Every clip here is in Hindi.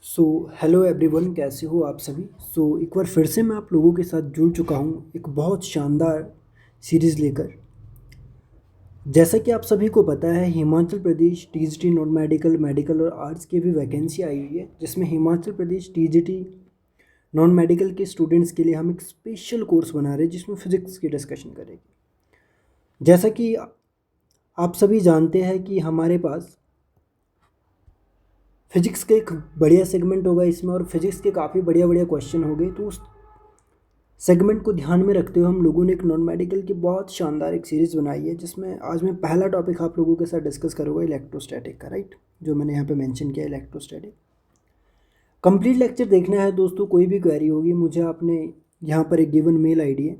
सो हेलो एवरीवन, कैसे हो आप सभी। एक बार फिर से मैं आप लोगों के साथ जुड़ चुका हूँ एक बहुत शानदार सीरीज़ लेकर। जैसा कि आप सभी को पता है, Himachal Pradesh TGT non medical, medical और आर्ट्स की भी वैकेंसी आई हुई है, जिसमें Himachal Pradesh TGT non medical के स्टूडेंट्स के लिए हम एक स्पेशल कोर्स बना रहे हैं जिसमें फ़िज़िक्स की डिस्कशन करेंगे। जैसा कि आप सभी जानते हैं कि हमारे पास फिजिक्स का एक बढ़िया सेगमेंट होगा इसमें, और फिजिक्स के काफ़ी बढ़िया बढ़िया क्वेश्चन हो गए। तो उस सेगमेंट को ध्यान में रखते हुए हम लोगों ने एक नॉन मेडिकल की बहुत शानदार एक सीरीज़ बनाई है, जिसमें आज मैं पहला टॉपिक आप लोगों के साथ डिस्कस करूँगा इलेक्ट्रोस्टैटिक का, राइट, जो मैंने यहाँ पे मेंशन किया इलेक्ट्रोस्टैटिक। कंप्लीट लेक्चर देखना है दोस्तों, कोई भी क्वेरी होगी मुझे आपने यहाँ पर एक गिवन मेल आईडी है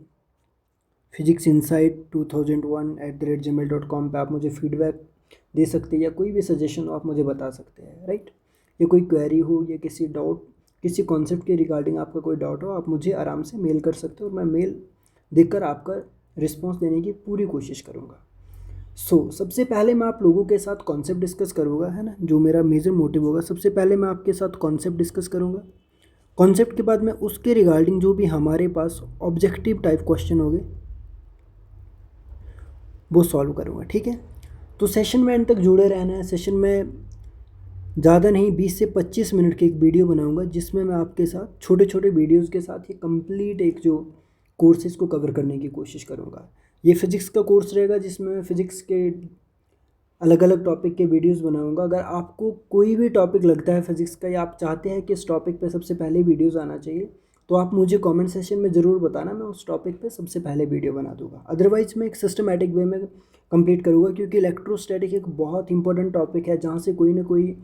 physicsinsight2001@gmail.com पे आप मुझे फीडबैक दे सकते हैं, या कोई भी सजेशन आप मुझे बता सकते हैं, राइट। या कोई क्वेरी हो या किसी डाउट, किसी कॉन्सेप्ट के रिगार्डिंग आपका कोई डाउट हो, आप मुझे आराम से मेल कर सकते हो और मैं मेल देखकर आपका रिस्पॉन्स देने की पूरी कोशिश करूँगा। सबसे पहले मैं आप लोगों के साथ कॉन्सेप्ट डिस्कस करूँगा, है ना, जो मेरा मेजर मोटिव होगा। सबसे पहले मैं आपके साथ कॉन्सेप्ट डिस्कस करूँगा। कॉन्सेप्ट के बाद मैं उसके रिगार्डिंग जो भी हमारे पास ऑब्जेक्टिव टाइप क्वेश्चन होंगे वो सॉल्व करूँगा, ठीक है। तो सेशन में एंड तक जुड़े रहना है। सेशन में ज़्यादा नहीं, 20 से 25 मिनट की एक वीडियो बनाऊंगा, जिसमें मैं आपके साथ छोटे छोटे वीडियोस के साथ ये कंप्लीट एक जो कोर्सेज़ को कवर करने की कोशिश करूँगा। ये फिज़िक्स का कोर्स रहेगा, जिसमें मैं फ़िज़िक्स के अलग अलग टॉपिक के वीडियोस बनाऊंगा। अगर आपको कोई भी टॉपिक लगता है फिज़िक्स का, या आप चाहते हैं कि इस टॉपिक पे सबसे पहले वीडियोस आना चाहिए, तो आप मुझे कमेंट सेशन में ज़रूर बताना, मैं उस टॉपिक पे सबसे पहले वीडियो बना दूंगा। अदरवाइज़ मैं एक सिस्टमेटिक वे में कंप्लीट करूँगा, क्योंकि इलेक्ट्रोस्टैटिक एक बहुत इंपॉर्टेंट टॉपिक है जहाँ से कोई ना कोई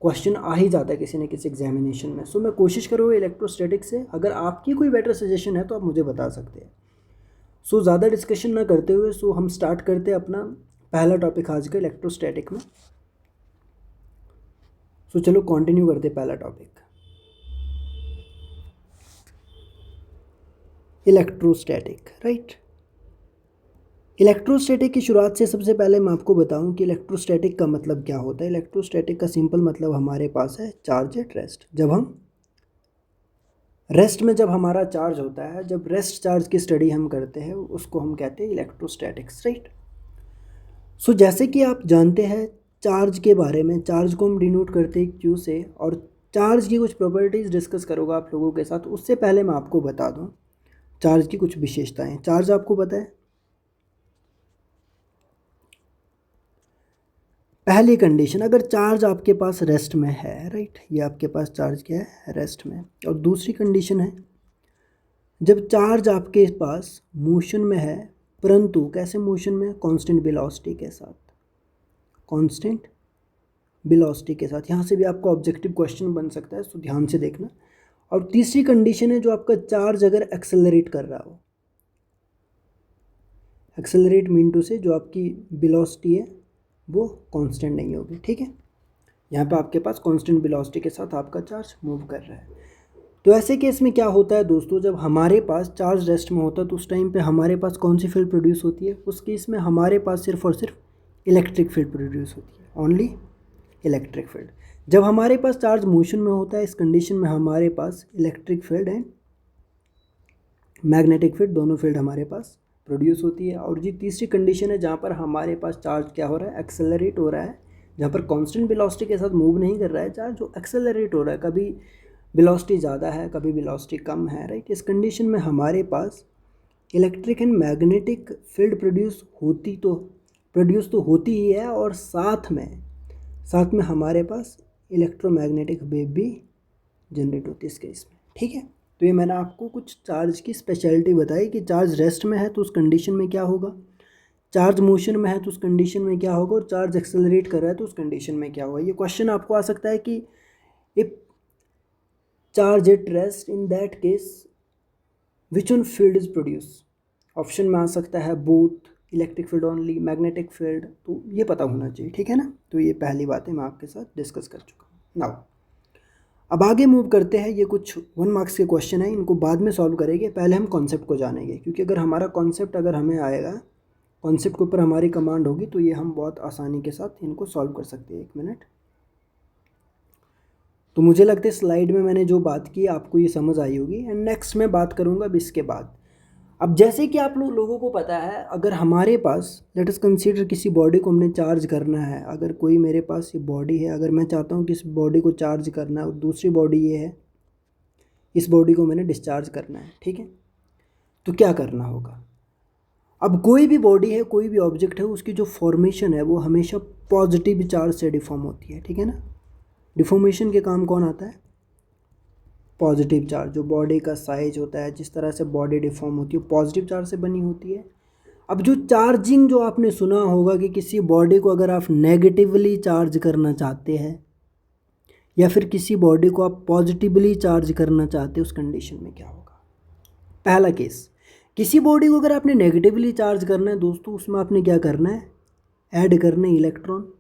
क्वेश्चन आ ही जाता है किसी न किसी एग्जामिनेशन में। मैं कोशिश करूँगा इलेक्ट्रोस्टैटिक से। अगर आपकी कोई बेटर सजेशन है तो आप मुझे बता सकते हैं। ज़्यादा डिस्कशन ना करते हुए हम स्टार्ट करते हैं अपना पहला टॉपिक आज का इलेक्ट्रोस्टैटिक में। चलो कंटिन्यू करते पहला टॉपिक, इलेक्ट्रोस्टैटिक, राइट। इलेक्ट्रोस्टैटिक की शुरुआत से सबसे पहले मैं आपको बताऊं कि इलेक्ट्रोस्टैटिक का मतलब क्या होता है। इलेक्ट्रोस्टैटिक का सिंपल मतलब हमारे पास है चार्ज एट रेस्ट। जब हमारा चार्ज होता है, जब रेस्ट चार्ज की स्टडी हम करते हैं, उसको हम कहते हैं इलेक्ट्रोस्टैटिक्स, राइट। जैसे कि आप जानते हैं चार्ज के बारे में, चार्ज को हम डिनोट करते हैं क्यू से, और चार्ज की कुछ प्रॉपर्टीज़ डिस्कस करूँगा आप लोगों के साथ। उससे पहले मैं आपको बता दूं चार्ज की कुछ विशेषताएं। चार्ज आपको पता है, पहली कंडीशन, अगर चार्ज आपके पास रेस्ट में है, राइट, ये आपके पास चार्ज क्या है, रेस्ट में। और दूसरी कंडीशन है, जब चार्ज आपके पास मोशन में है, परंतु कैसे मोशन में, कांस्टेंट वेलोसिटी के साथ, कांस्टेंट वेलोसिटी के साथ। यहाँ से भी आपका ऑब्जेक्टिव क्वेश्चन बन सकता है, तो ध्यान से देखना। और तीसरी कंडीशन है, जो आपका चार्ज अगर एक्सेलरेट कर रहा हो, एक्सेलरेट मीन टू से जो आपकी वेलोसिटी है वो कांस्टेंट नहीं होगी, ठीक है। यहाँ पे आपके पास कांस्टेंट वेलोसिटी के साथ आपका चार्ज मूव कर रहा है। तो ऐसे केस में क्या होता है दोस्तों, जब हमारे पास चार्ज रेस्ट में होता है तो उस टाइम पे हमारे पास कौन सी फील्ड प्रोड्यूस होती है, उस केस में हमारे पास सिर्फ और सिर्फ इलेक्ट्रिक फील्ड प्रोड्यूस होती है, ओनली इलेक्ट्रिक फील्ड। जब हमारे पास चार्ज मोशन में होता है, इस कंडीशन में हमारे पास electric field and magnetic field, दोनों फील्ड हमारे पास प्रोड्यूस होती है। और जी तीसरी कंडीशन है, जहाँ पर हमारे पास चार्ज क्या हो रहा है, एक्सेलरेट हो रहा है, जहाँ पर कांस्टेंट वेलोसिटी के साथ मूव नहीं कर रहा है चार्ज, जो एक्सेलरेट हो रहा है, कभी वेलोसिटी ज़्यादा है कभी वेलोसिटी कम है, राइट। इस कंडीशन में हमारे पास electric and magnetic field produce तो होती ही है, और साथ में हमारे पास इलेक्ट्रोमैग्नेटिक वेव भी जनरेट होती है इस केस में, ठीक है। तो ये मैंने आपको कुछ चार्ज की स्पेशलिटी बताई कि चार्ज रेस्ट में है तो उस कंडीशन में क्या होगा, चार्ज मोशन में है तो उस कंडीशन में क्या होगा, और चार्ज एक्सेलरेट कर रहा है तो उस कंडीशन में क्या होगा। ये क्वेश्चन आपको आ सकता है कि if charge at rest, in that case which one field is produce. Option में आ सकता है both, electric field only, magnetic field, तो ये पता होना चाहिए, ठीक है ना। तो ये पहली बातें मैं आपके साथ डिस्कस कर चुका हूँ। नाउ अब आगे मूव करते हैं। ये कुछ 1 मार्क्स के क्वेश्चन है, इनको बाद में सॉल्व करेंगे, पहले हम कॉन्सेप्ट को जानेंगे, क्योंकि अगर हमारा कॉन्सेप्ट अगर हमें आएगा, कॉन्सेप्ट के ऊपर हमारी कमांड होगी, तो ये हम बहुत आसानी के साथ इनको सॉल्व कर सकते हैं। 1 मिनट। तो मुझे लगता है स्लाइड में मैंने जो बात की आपको ये समझ आई होगी। एंड नेक्स्ट मैं बात करूँगा अब इसके बाद। अब जैसे कि आप लोगों को पता है, अगर हमारे पास लेट अस कंसीडर किसी बॉडी को हमने चार्ज करना है, अगर कोई मेरे पास ये बॉडी है, अगर मैं चाहता हूँ कि इस बॉडी को चार्ज करना है और दूसरी बॉडी ये है, इस बॉडी को मैंने डिस्चार्ज करना है, ठीक है, तो क्या करना होगा। अब कोई भी बॉडी है, कोई भी ऑब्जेक्ट है, उसकी जो फॉर्मेशन है वो हमेशा पॉजिटिव चार्ज से डिफॉर्म होती है, ठीक है ना। डिफॉर्मेशन के काम कौन आता है, पॉजिटिव चार्ज। जो बॉडी का साइज होता है, जिस तरह से बॉडी डिफॉर्म होती है, पॉजिटिव चार्ज से बनी होती है। अब जो चार्जिंग जो आपने सुना होगा कि किसी बॉडी को अगर आप नेगेटिवली चार्ज करना चाहते हैं या फिर किसी बॉडी को आप पॉजिटिवली चार्ज करना चाहते हैं, उस कंडीशन में क्या होगा। पहला केस, किसी बॉडी को अगर आपने नेगेटिवली चार्ज करना है दोस्तों, उसमें आपने क्या करना है, ऐड करना है इलेक्ट्रॉन।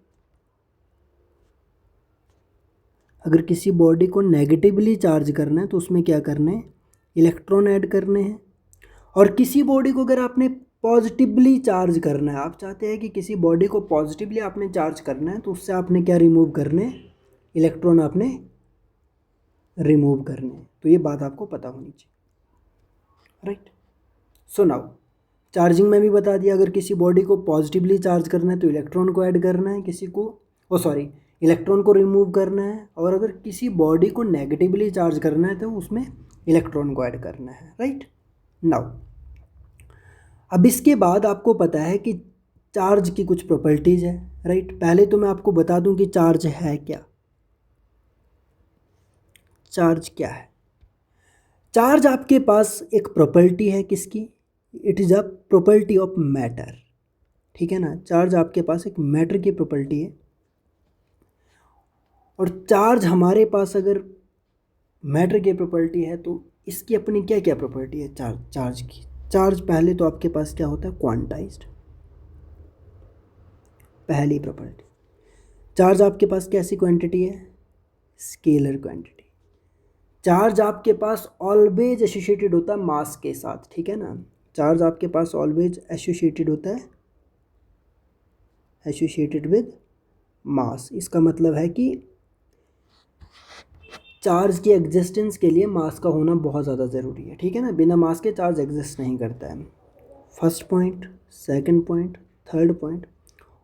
अगर किसी बॉडी को नेगेटिवली चार्ज करना है तो उसमें क्या करना है, इलेक्ट्रॉन ऐड करने हैं। और किसी बॉडी को अगर आपने पॉजिटिवली चार्ज करना है, आप चाहते हैं कि किसी बॉडी को पॉजिटिवली आपने चार्ज करना है, तो उससे आपने क्या रिमूव करने हैं, इलेक्ट्रॉन आपने रिमूव करने हैं। तो ये बात आपको पता होनी चाहिए, राइट। सो नाउ चार्जिंग में भी बता दिया, अगर किसी बॉडी को पॉजिटिवली चार्ज करना है तो इलेक्ट्रॉन को ऐड करना है, किसी को इलेक्ट्रॉन को रिमूव करना है। और अगर किसी बॉडी को नेगेटिवली चार्ज करना है तो उसमें इलेक्ट्रॉन को ऐड करना है, राइट। नाउ अब इसके बाद आपको पता है कि चार्ज की कुछ प्रॉपर्टीज़ है, राइट। पहले तो मैं आपको बता दूं कि चार्ज है क्या। चार्ज क्या है, चार्ज आपके पास एक प्रॉपर्टी है, किसकी, it is a property of matter, ठीक है ना। चार्ज आपके पास एक मैटर की प्रॉपर्टी है। और चार्ज हमारे पास अगर मैटर की प्रॉपर्टी है तो इसकी अपनी क्या क्या प्रॉपर्टी है चार्ज की। चार्ज पहले तो आपके पास क्या होता है, क्वांटाइज्ड, पहली प्रॉपर्टी। चार्ज आपके पास कैसी क्वांटिटी है, स्केलर क्वांटिटी। चार्ज आपके पास ऑलवेज एसोसिएटेड होता है मास के साथ, ठीक है ना। चार्ज आपके पास ऑलवेज एसोसिएटेड होता है, एसोसिएटेड विद मास। इसका मतलब है कि चार्ज की एग्जिस्टेंस के लिए मास का होना बहुत ज़्यादा ज़रूरी है, ठीक है ना। बिना मास के चार्ज एग्जिस्ट नहीं करता है। First point, second point, third point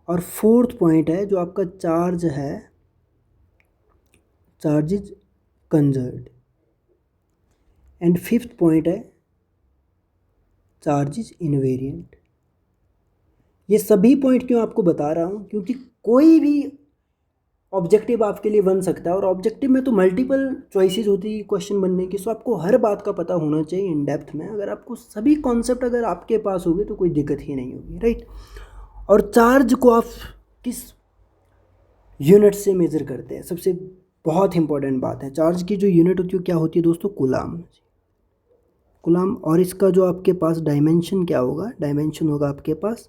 और फोर्थ पॉइंट है जो आपका चार्ज है, charge is conserved. And fifth point है चार्ज इज इनवेरिएंट। ये सभी पॉइंट क्यों आपको बता रहा हूँ, क्योंकि कोई भी ऑब्जेक्टिव आपके लिए बन सकता है और ऑब्जेक्टिव में तो मल्टीपल चॉइसेस होती है क्वेश्चन बनने की। सो आपको हर बात का पता होना चाहिए इन डेप्थ में। अगर आपको सभी कॉन्सेप्ट अगर आपके पास होंगे तो कोई दिक्कत ही नहीं होगी, राइट। और चार्ज को आप किस यूनिट से मेज़र करते हैं, सबसे बहुत इंपॉर्टेंट बात है। चार्ज की जो यूनिट होती है क्या होती है दोस्तों, कूलाम, कूलाम। और इसका जो आपके पास डायमेंशन क्या होगा, डायमेंशन होगा आपके पास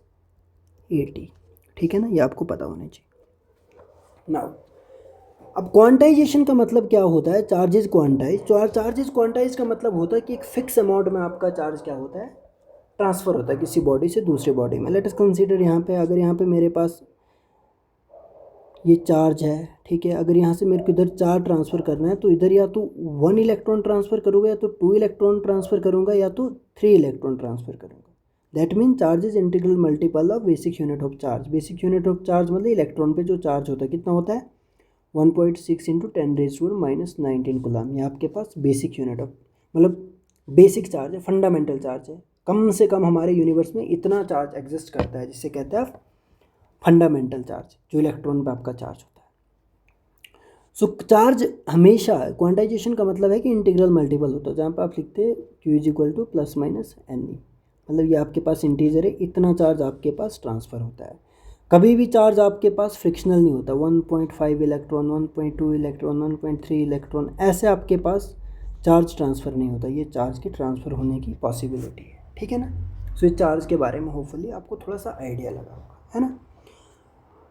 80, ठीक है ना। ये आपको पता होना चाहिए। नाउ अब क्वांटाइजेशन का मतलब क्या होता है, चार्जेस क्वांटाइज। चार्जेस क्वांटाइज का मतलब होता है कि एक फिक्स अमाउंट में आपका चार्ज क्या होता है, ट्रांसफ़र होता है किसी बॉडी से दूसरे बॉडी में। लेट अस कंसीडर यहाँ पे, अगर यहाँ पे मेरे पास ये चार्ज है, ठीक है। अगर यहाँ से मेरे को इधर चार्ज ट्रांसफ़र करना है तो इधर या तो 1 इलेक्ट्रॉन ट्रांसफ़र करूँगा, या तो 2 इलेक्ट्रॉन ट्रांसफ़र करूँगा, या तो 3 इलेक्ट्रॉन ट्रांसफ़र करूँगा। That mean charge is integral multiple of basic unit of charge. Basic unit of charge मतलब इलेक्ट्रॉन पे जो चार्ज होता है कितना होता है, 1.6 × 10⁻⁻19 कूलम। ये आपके पास बेसिक यूनिट ऑफ मतलब बेसिक चार्ज है, फंडामेंटल चार्ज है। कम से कम हमारे यूनिवर्स में इतना चार्ज एग्जिस्ट करता है जिसे कहते हैं फंडामेंटल चार्ज, जो इलेक्ट्रॉन पे आपका चार्ज होता है। सो चार्ज हमेशा, क्वांटाइजेशन का मतलब है कि इंटीग्रल मल्टीपल होता है, जहाँ पर आप लिखते हैं Q = ±NE, मतलब ये आपके पास इंटीजर है, इतना चार्ज आपके पास ट्रांसफ़र होता है। कभी भी चार्ज आपके पास फ्रिक्शनल नहीं होता, 1.5 इलेक्ट्रॉन, 1.2 इलेक्ट्रॉन, 1.3 इलेक्ट्रॉन, ऐसे आपके पास चार्ज ट्रांसफ़र नहीं होता। ये चार्ज के ट्रांसफ़र होने की पॉसिबिलिटी है, ठीक है ना। सो ये चार्ज के बारे में होपफुली आपको थोड़ा सा आइडिया लगा होगा, है ना।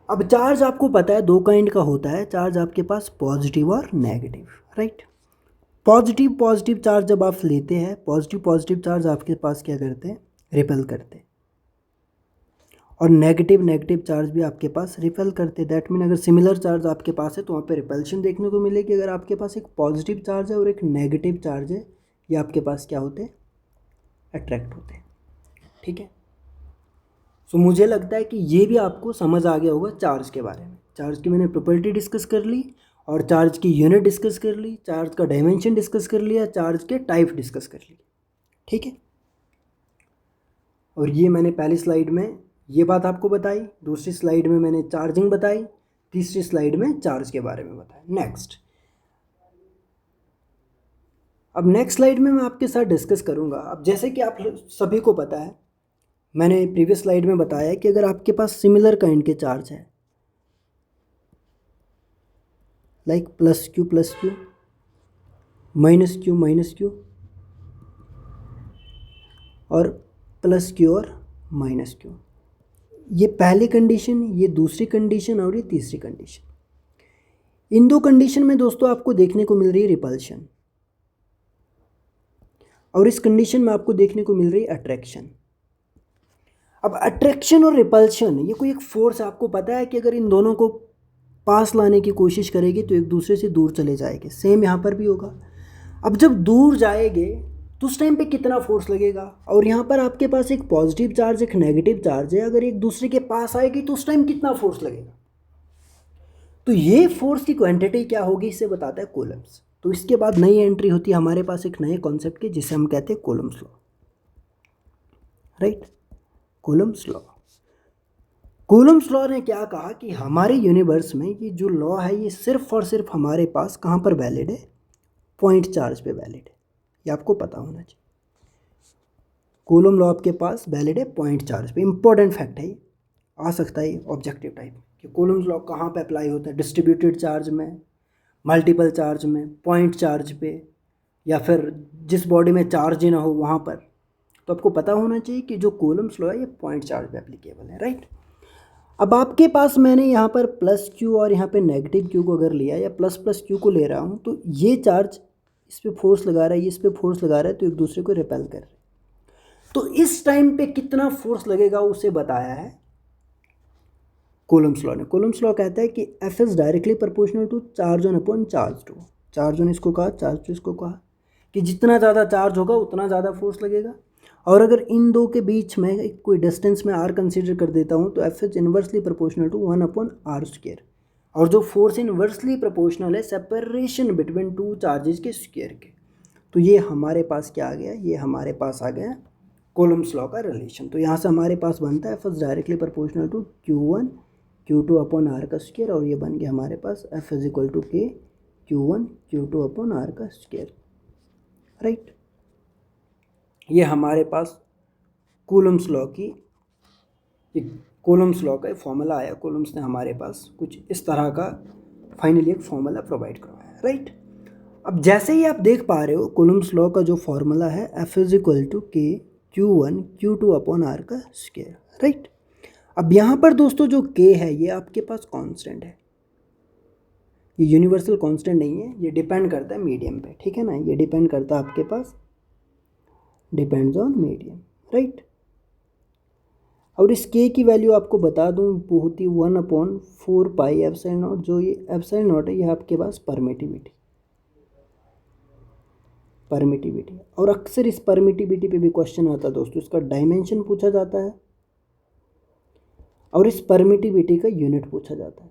अब चार्ज आपको पता है 2 काइंड का होता है चार्ज आपके पास, पॉजिटिव और नेगेटिव, राइट। पॉजिटिव चार्ज जब आप लेते हैं, पॉजिटिव चार्ज आपके पास क्या करते हैं, रिपेल करते हैं। और नेगेटिव नेगेटिव चार्ज भी आपके पास रिपेल करते हैं। दैट मीन अगर सिमिलर चार्ज आपके पास है तो वहाँ पे रिपल्शन देखने को मिलेगी। अगर आपके पास एक पॉजिटिव चार्ज है और एक नेगेटिव चार्ज है, ये आपके पास क्या होते हैं, अट्रैक्ट होते हैं। ठीक है, सो मुझे लगता है कि ये भी आपको समझ आ गया होगा चार्ज के बारे में। चार्ज की मैंने प्रॉपर्टी डिस्कस कर ली और चार्ज की यूनिट डिस्कस कर ली, चार्ज का डायमेंशन डिस्कस कर लिया, चार्ज के टाइप डिस्कस कर लिए। ठीक है, और ये मैंने पहली स्लाइड में ये बात आपको बताई, दूसरी स्लाइड में मैंने चार्जिंग बताई, तीसरी स्लाइड में चार्ज के बारे में बताया। नेक्स्ट, अब नेक्स्ट स्लाइड में मैं आपके साथ डिस्कस करूँगा। अब जैसे कि आप सभी को पता है, मैंने प्रीवियस स्लाइड में बताया कि अगर आपके पास सिमिलर काइंड के चार्ज है, like plus Q minus Q और प्लस क्यू और माइनस क्यू, ये पहली कंडीशन, ये दूसरी कंडीशन और ये तीसरी कंडीशन। इन दो कंडीशन में दोस्तों आपको देखने को मिल रही है रिपल्शन, और इस कंडीशन में आपको देखने को मिल रही है अट्रैक्शन। अब अट्रैक्शन और रिपल्शन, ये कोई एक फोर्स आपको पता है कि अगर इन दोनों को पास लाने की कोशिश करेगी तो एक दूसरे से दूर चले जाएंगे। सेम यहाँ पर भी होगा। अब जब दूर जाएंगे तो उस टाइम पे कितना फोर्स लगेगा, और यहाँ पर आपके पास एक पॉजिटिव चार्ज एक नेगेटिव चार्ज है, अगर एक दूसरे के पास आएगी तो उस टाइम कितना फोर्स लगेगा। तो ये फोर्स की क्वांटिटी क्या होगी, इसे बताता है कूलम्ब्स। तो इसके बाद नई एंट्री होती है हमारे पास एक नए कॉन्सेप्ट की, जिसे हम कहते हैं Coulomb's law. Right, Coulomb's law. Coulomb's law ने क्या कहा कि हमारे यूनिवर्स में ये जो लॉ है ये सिर्फ और सिर्फ हमारे पास कहाँ पर वैलिड है, पॉइंट चार्ज पे वैलिड है। ये आपको पता होना चाहिए। कूलम्ब लॉ आपके पास वैलिड है पॉइंट चार्ज पे। इंपॉर्टेंट फैक्ट है, आ सकता है ऑब्जेक्टिव टाइप कि कूलम्ब लॉ कहाँ पे अप्लाई होता है, डिस्ट्रीब्यूटेड चार्ज में, मल्टीपल चार्ज में, पॉइंट चार्ज पे, या फिर जिस बॉडी में चार्ज ही ना हो वहाँ पर। तो आपको पता होना चाहिए कि जो कूलम्ब लॉ है ये पॉइंट चार्ज पे एप्लीकेबल है। राइट, अब आपके पास मैंने यहाँ पर प्लस क्यू और यहाँ पे नेगेटिव क्यू को अगर लिया, या प्लस प्लस क्यू को ले रहा हूँ, तो ये चार्ज इस पर फोर्स लगा रहा है, ये इस पर फोर्स लगा रहा है, तो एक दूसरे को रिपेल कर रहे हैं। तो इस टाइम पे कितना फोर्स लगेगा उसे बताया है कूलम्ब्स लॉ ने। कूलम्ब्स लॉ कहता है कि F is directly proportional to charge one upon charge two. Charge one इसको कहा, चार्ज टू इसको कहा, कि जितना ज़्यादा चार्ज होगा उतना ज़्यादा फोर्स लगेगा। और अगर इन दो के बीच में एक कोई डिस्टेंस में आर कंसीडर कर देता हूँ तो F is inversely proportional to 1/r²। और जो फोर्स इन्वर्सली प्रोपोर्शनल है सेपरेशन बिटवीन टू चार्जेस के स्क्वायर के। तो ये हमारे पास क्या आ गया, ये हमारे पास आ गया कूलम्ब्स लॉ का रिलेशन। तो यहाँ से हमारे पास बनता है F is directly proportional to Q1 Q2 upon R का स्क्वायर, और ये बन गया हमारे पास F is equal to K Q1 Q2 upon R का स्क्वायर। राइट, ये हमारे पास कूलम्ब्स लॉ की, कूलम्ब्स लॉ का एक फॉर्मूला आया। कूलम्ब्स ने हमारे पास कुछ इस तरह का फाइनली एक फॉर्मूला प्रोवाइड करवाया। राइट, अब जैसे ही आप देख पा रहे हो कूलम्ब्स लॉ का जो फॉर्मूला है F is equal to K Q1 Q2 upon R का स्क्वायर। राइट, अब यहाँ पर दोस्तों जो के है ये आपके पास कांस्टेंट है, ये यूनिवर्सल कांस्टेंट नहीं है, ये डिपेंड करता है मीडियम पे। ठीक है ना, ये डिपेंड करता है आपके पास, डिपेंड्स ऑन मीडियम। राइट, और इस के की वैल्यू आपको बता दूं वो होती है 1/4πε0। जो ये ε0 है ये आपके पास परमिटिविटी, और अक्सर इस परमिटिविटी पे भी क्वेश्चन आता है दोस्तों, इसका डायमेंशन पूछा जाता है और इस परमिटिविटी का यूनिट पूछा जाता है,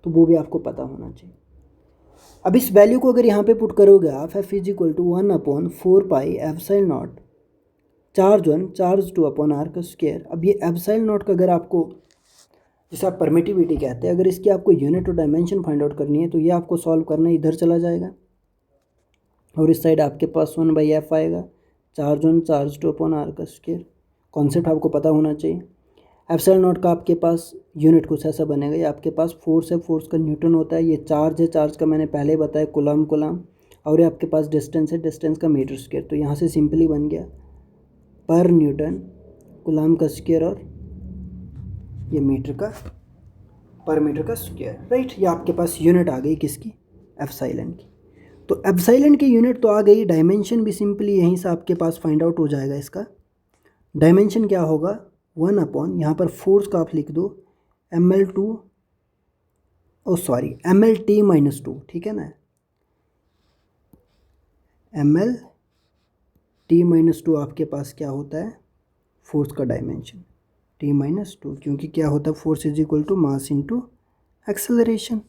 तो वो भी आपको पता होना चाहिए। अब इस वैल्यू को अगर यहाँ पे पुट करोगे आप, F is equal to 1/4πε0 charge 1 charge 2 upon R का स्क्वायर। अब ये ε0 का अगर आपको, जिसे आप परमिटिविटी कहते हैं, अगर इसकी आपको यूनिट और डायमेंशन फाइंड आउट करनी है तो ये आपको सॉल्व करना इधर चला जाएगा, और इस साइड आपके पास 1/f आएगा, चार्ज 1 चार्ज 2 अपॉन आर का स्क्वायर। कॉन्सेप्ट आपको पता होना चाहिए। ε0 का आपके पास यूनिट कुछ ऐसा बनेगा, ये आपके पास फोर्स है, फोर्स का न्यूटन होता है, ये चार्ज है, चार्ज का मैंने पहले बताया कुलाम, और ये आपके पास डिस्टेंस है, डिस्टेंस का मीटर स्क्वायर। तो यहाँ से सिंपली बन गया पर न्यूटन कुलाम का स्क्वायर, और ये मीटर का पर मीटर का स्क्वायर। राइट, ये आपके पास यूनिट आ गई किसकी, एप्सिलॉन की। तो एप्सिलॉन की यूनिट तो आ गई, डायमेंशन भी सिंपली यहीं से आपके पास फाइंड आउट हो जाएगा। इसका डायमेंशन क्या होगा, 1 अपॉन यहाँ पर फोर्स का आप लिख दो ml2 mlt-2, ठीक है ना, mlt-2 आपके पास क्या होता है, फोर्स का डायमेंशन t-2, क्योंकि क्या होता है, force is equal to mass into acceleration,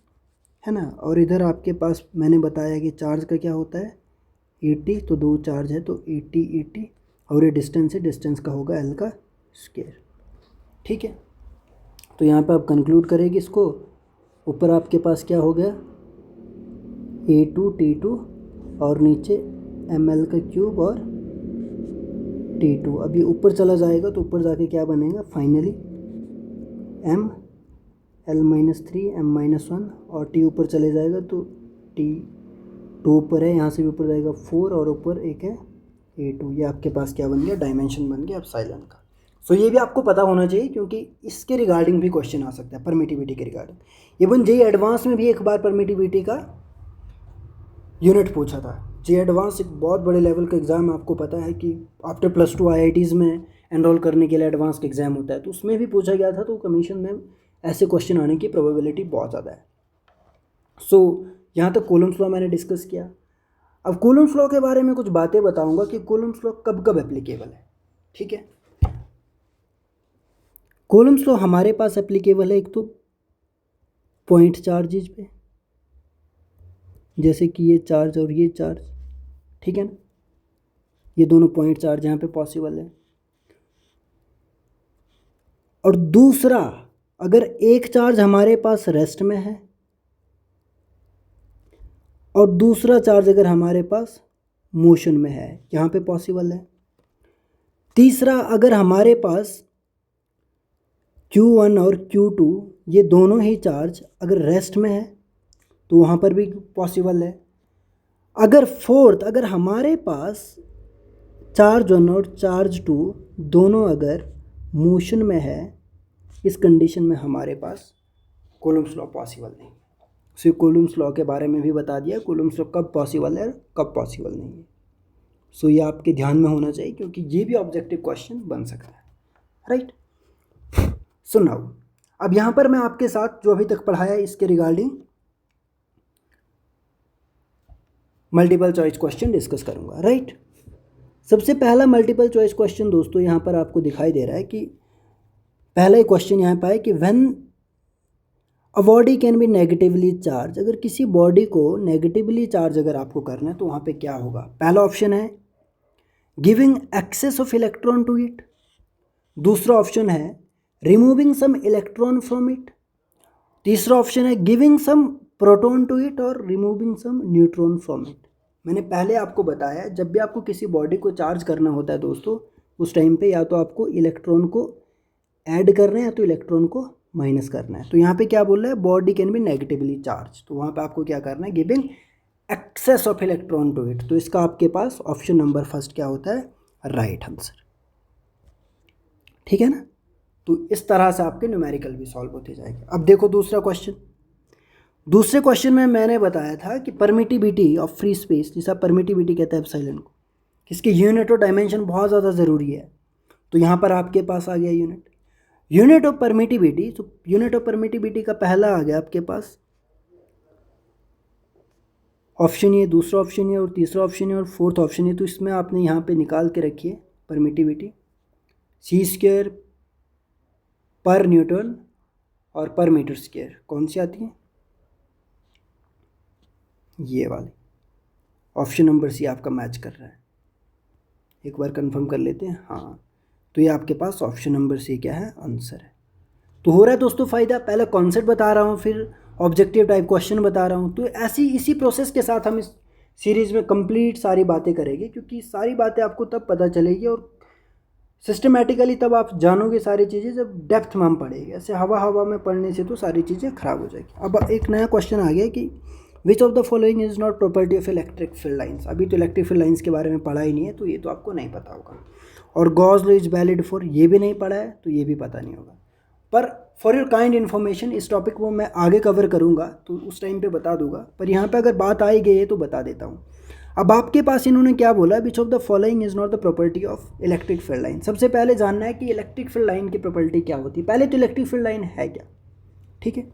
है ना। और इधर आपके पास मैंने बताया कि चार्ज का क्या होता है 80, तो 2 चार्ज है तो 80 और ये डिस्टेंस है, डिस्टेंस का होगा l का स्क्वायर, ठीक है। तो यहाँ पे आप कंक्लूड करेंगे इसको, ऊपर आपके पास क्या हो गया A2T2 और नीचे ml का क्यूब और T2। अभी ऊपर चला जाएगा तो ऊपर जाके क्या बनेगा फाइनली l-3 m-1 और T ऊपर चले जाएगा तो T2 ऊपर है, यहाँ से भी ऊपर जाएगा 4 और ऊपर एक है A2। ये आपके पास क्या बन गया, डायमेंशन बन गया एप्सिलॉन का। सो ये भी आपको पता होना चाहिए क्योंकि इसके रिगार्डिंग भी क्वेश्चन आ सकता है, परमिटिविटी के रिगार्डिंग। इवन जे एडवांस में भी एक बार परमिटिविटी का यूनिट पूछा था। जे एडवांस एक बहुत बड़े लेवल का एग्ज़ाम, आपको पता है कि आफ्टर +2 IITs में एनरोल करने के लिए एडवांस का एग्ज़ाम होता है, तो उसमें भी पूछा गया था। तो कमीशन में ऐसे क्वेश्चन आने की प्रोबेबिलिटी बहुत ज़्यादा है। सो यहाँ तक कूलम्ब्स लॉ मैंने डिस्कस किया। अब कूलम्ब्स लॉ के बारे में कुछ बातें बताऊँगा कि कूलम्ब्स लॉ कब कब एप्लीकेबल है, ठीक है। कूलम्ब्स लॉ हमारे पास एप्लीकेबल है एक तो पॉइंट चार्जेज पे, जैसे कि ये चार्ज और ये चार्ज, ठीक है ना, ये दोनों पॉइंट चार्ज यहाँ पे पॉसिबल है। और दूसरा, अगर एक चार्ज हमारे पास रेस्ट में है और दूसरा चार्ज अगर हमारे पास मोशन में है, यहाँ पे पॉसिबल है। तीसरा, अगर हमारे पास Q1 और Q2 ये दोनों ही चार्ज अगर रेस्ट में है तो वहाँ पर भी पॉसिबल है। अगर फोर्थ, अगर हमारे पास चार्ज 1 और चार्ज 2 दोनों अगर मोशन में है, इस कंडीशन में हमारे पास कूलम्ब्स लॉ पॉसिबल नहीं। सो कूलम्ब्स लॉ के बारे में भी बता दिया, कूलम्ब्स लॉ कब पॉसिबल है कब पॉसिबल नहीं है। सो ये आपके ध्यान में होना चाहिए क्योंकि ये भी ऑब्जेक्टिव क्वेश्चन बन सकता है, राइट। सो नाउ अब यहाँ पर मैं आपके साथ जो अभी तक पढ़ाया इसके regarding multiple choice question discuss करूँगा, राइट। सबसे पहला मल्टीपल चॉइस क्वेश्चन दोस्तों यहाँ पर आपको दिखाई दे रहा है कि पहला क्वेश्चन यहाँ पर है कि when a body can be negatively charge, अगर किसी बॉडी को नेगेटिवली चार्ज अगर आपको करना है तो वहाँ पे क्या होगा। पहला ऑप्शन है giving excess of electron to it, दूसरा ऑप्शन है removing some electron from it, तीसरा ऑप्शन है giving some proton to it और removing some neutron from it. मैंने पहले आपको बताया जब भी आपको किसी बॉडी को चार्ज करना होता है दोस्तों, उस टाइम पे या तो आपको इलेक्ट्रॉन को ऐड करना है या तो इलेक्ट्रॉन को माइनस करना है। तो यहाँ पे क्या बोल रहा है, body can be negatively charge, तो वहाँ पे आपको क्या करना है, giving excess of electron to it. तो इसका आपके पास ऑप्शन नंबर फर्स्ट क्या होता है, राइट आंसर, ठीक है ना। तो इस तरह से आपके न्यूमेरिकल भी सॉल्व होते जाएंगे। अब देखो दूसरा क्वेश्चन। दूसरे क्वेश्चन में मैंने बताया था कि परमिटिविटी ऑफ फ्री स्पेस, जिसे परमिटिविटी कहते हैं एप्सिलॉन को, इसके यूनिट और डायमेंशन बहुत ज़्यादा ज़रूरी है। तो यहाँ पर आपके पास आ गया यूनिट ऑफ परमिटिविटी। तो यूनिट ऑफ परमिटिविटी का पहला आ गया आपके पास ऑप्शन ये, दूसरा ऑप्शन ये और तीसरा ऑप्शन है और फोर्थ ऑप्शन है। तो इसमें आपने यहाँ पे निकाल के रखिए परमिटिविटी c² पर न्यूटन और पर मीटर स्क्वायर। कौन सी आती है, ये वाली। ऑप्शन नंबर सी आपका मैच कर रहा है, एक बार कंफर्म कर लेते हैं। हाँ, तो ये आपके पास ऑप्शन नंबर सी क्या है, आंसर है। तो हो रहा है दोस्तों फ़ायदा, पहले कॉन्सेप्ट बता रहा हूँ फिर ऑब्जेक्टिव टाइप क्वेश्चन बता रहा हूँ। तो ऐसी इसी प्रोसेस के साथ हम इस सीरीज़ में कंप्लीट सारी बातें करेंगे, क्योंकि सारी बातें आपको तब पता चलेगी और सिस्टमेटिकली तब आप जानोगे सारी चीज़ें जब डेप्थ में हम पढ़ेंगे। ऐसे हवा में पढ़ने से तो सारी चीज़ें ख़राब हो जाएगी। अब एक नया क्वेश्चन आ गया कि which of the following is not property of electric field lines. अभी तो इलेक्ट्रिक फील्ड लाइन्स के बारे में पढ़ा ही नहीं है, तो ये तो आपको नहीं पता होगा। और Gauss law is valid for, ये भी नहीं पढ़ा है, तो ये भी पता नहीं होगा। पर फॉर योर काइंड इन्फॉर्मेशन, इस टॉपिक को मैं आगे कवर करूँगा तो उस टाइम पे बता दूंगा, पर यहाँ पे अगर बात आई गई है तो बता देता हूँ। अब आपके पास इन्होंने क्या बोला, विच of the following is not the property of electric field line. सबसे पहले जानना है कि इलेक्ट्रिक फील्ड लाइन की प्रॉपर्टी क्या होती है। पहले तो इलेक्ट्रिक फील्ड लाइन है क्या, ठीक है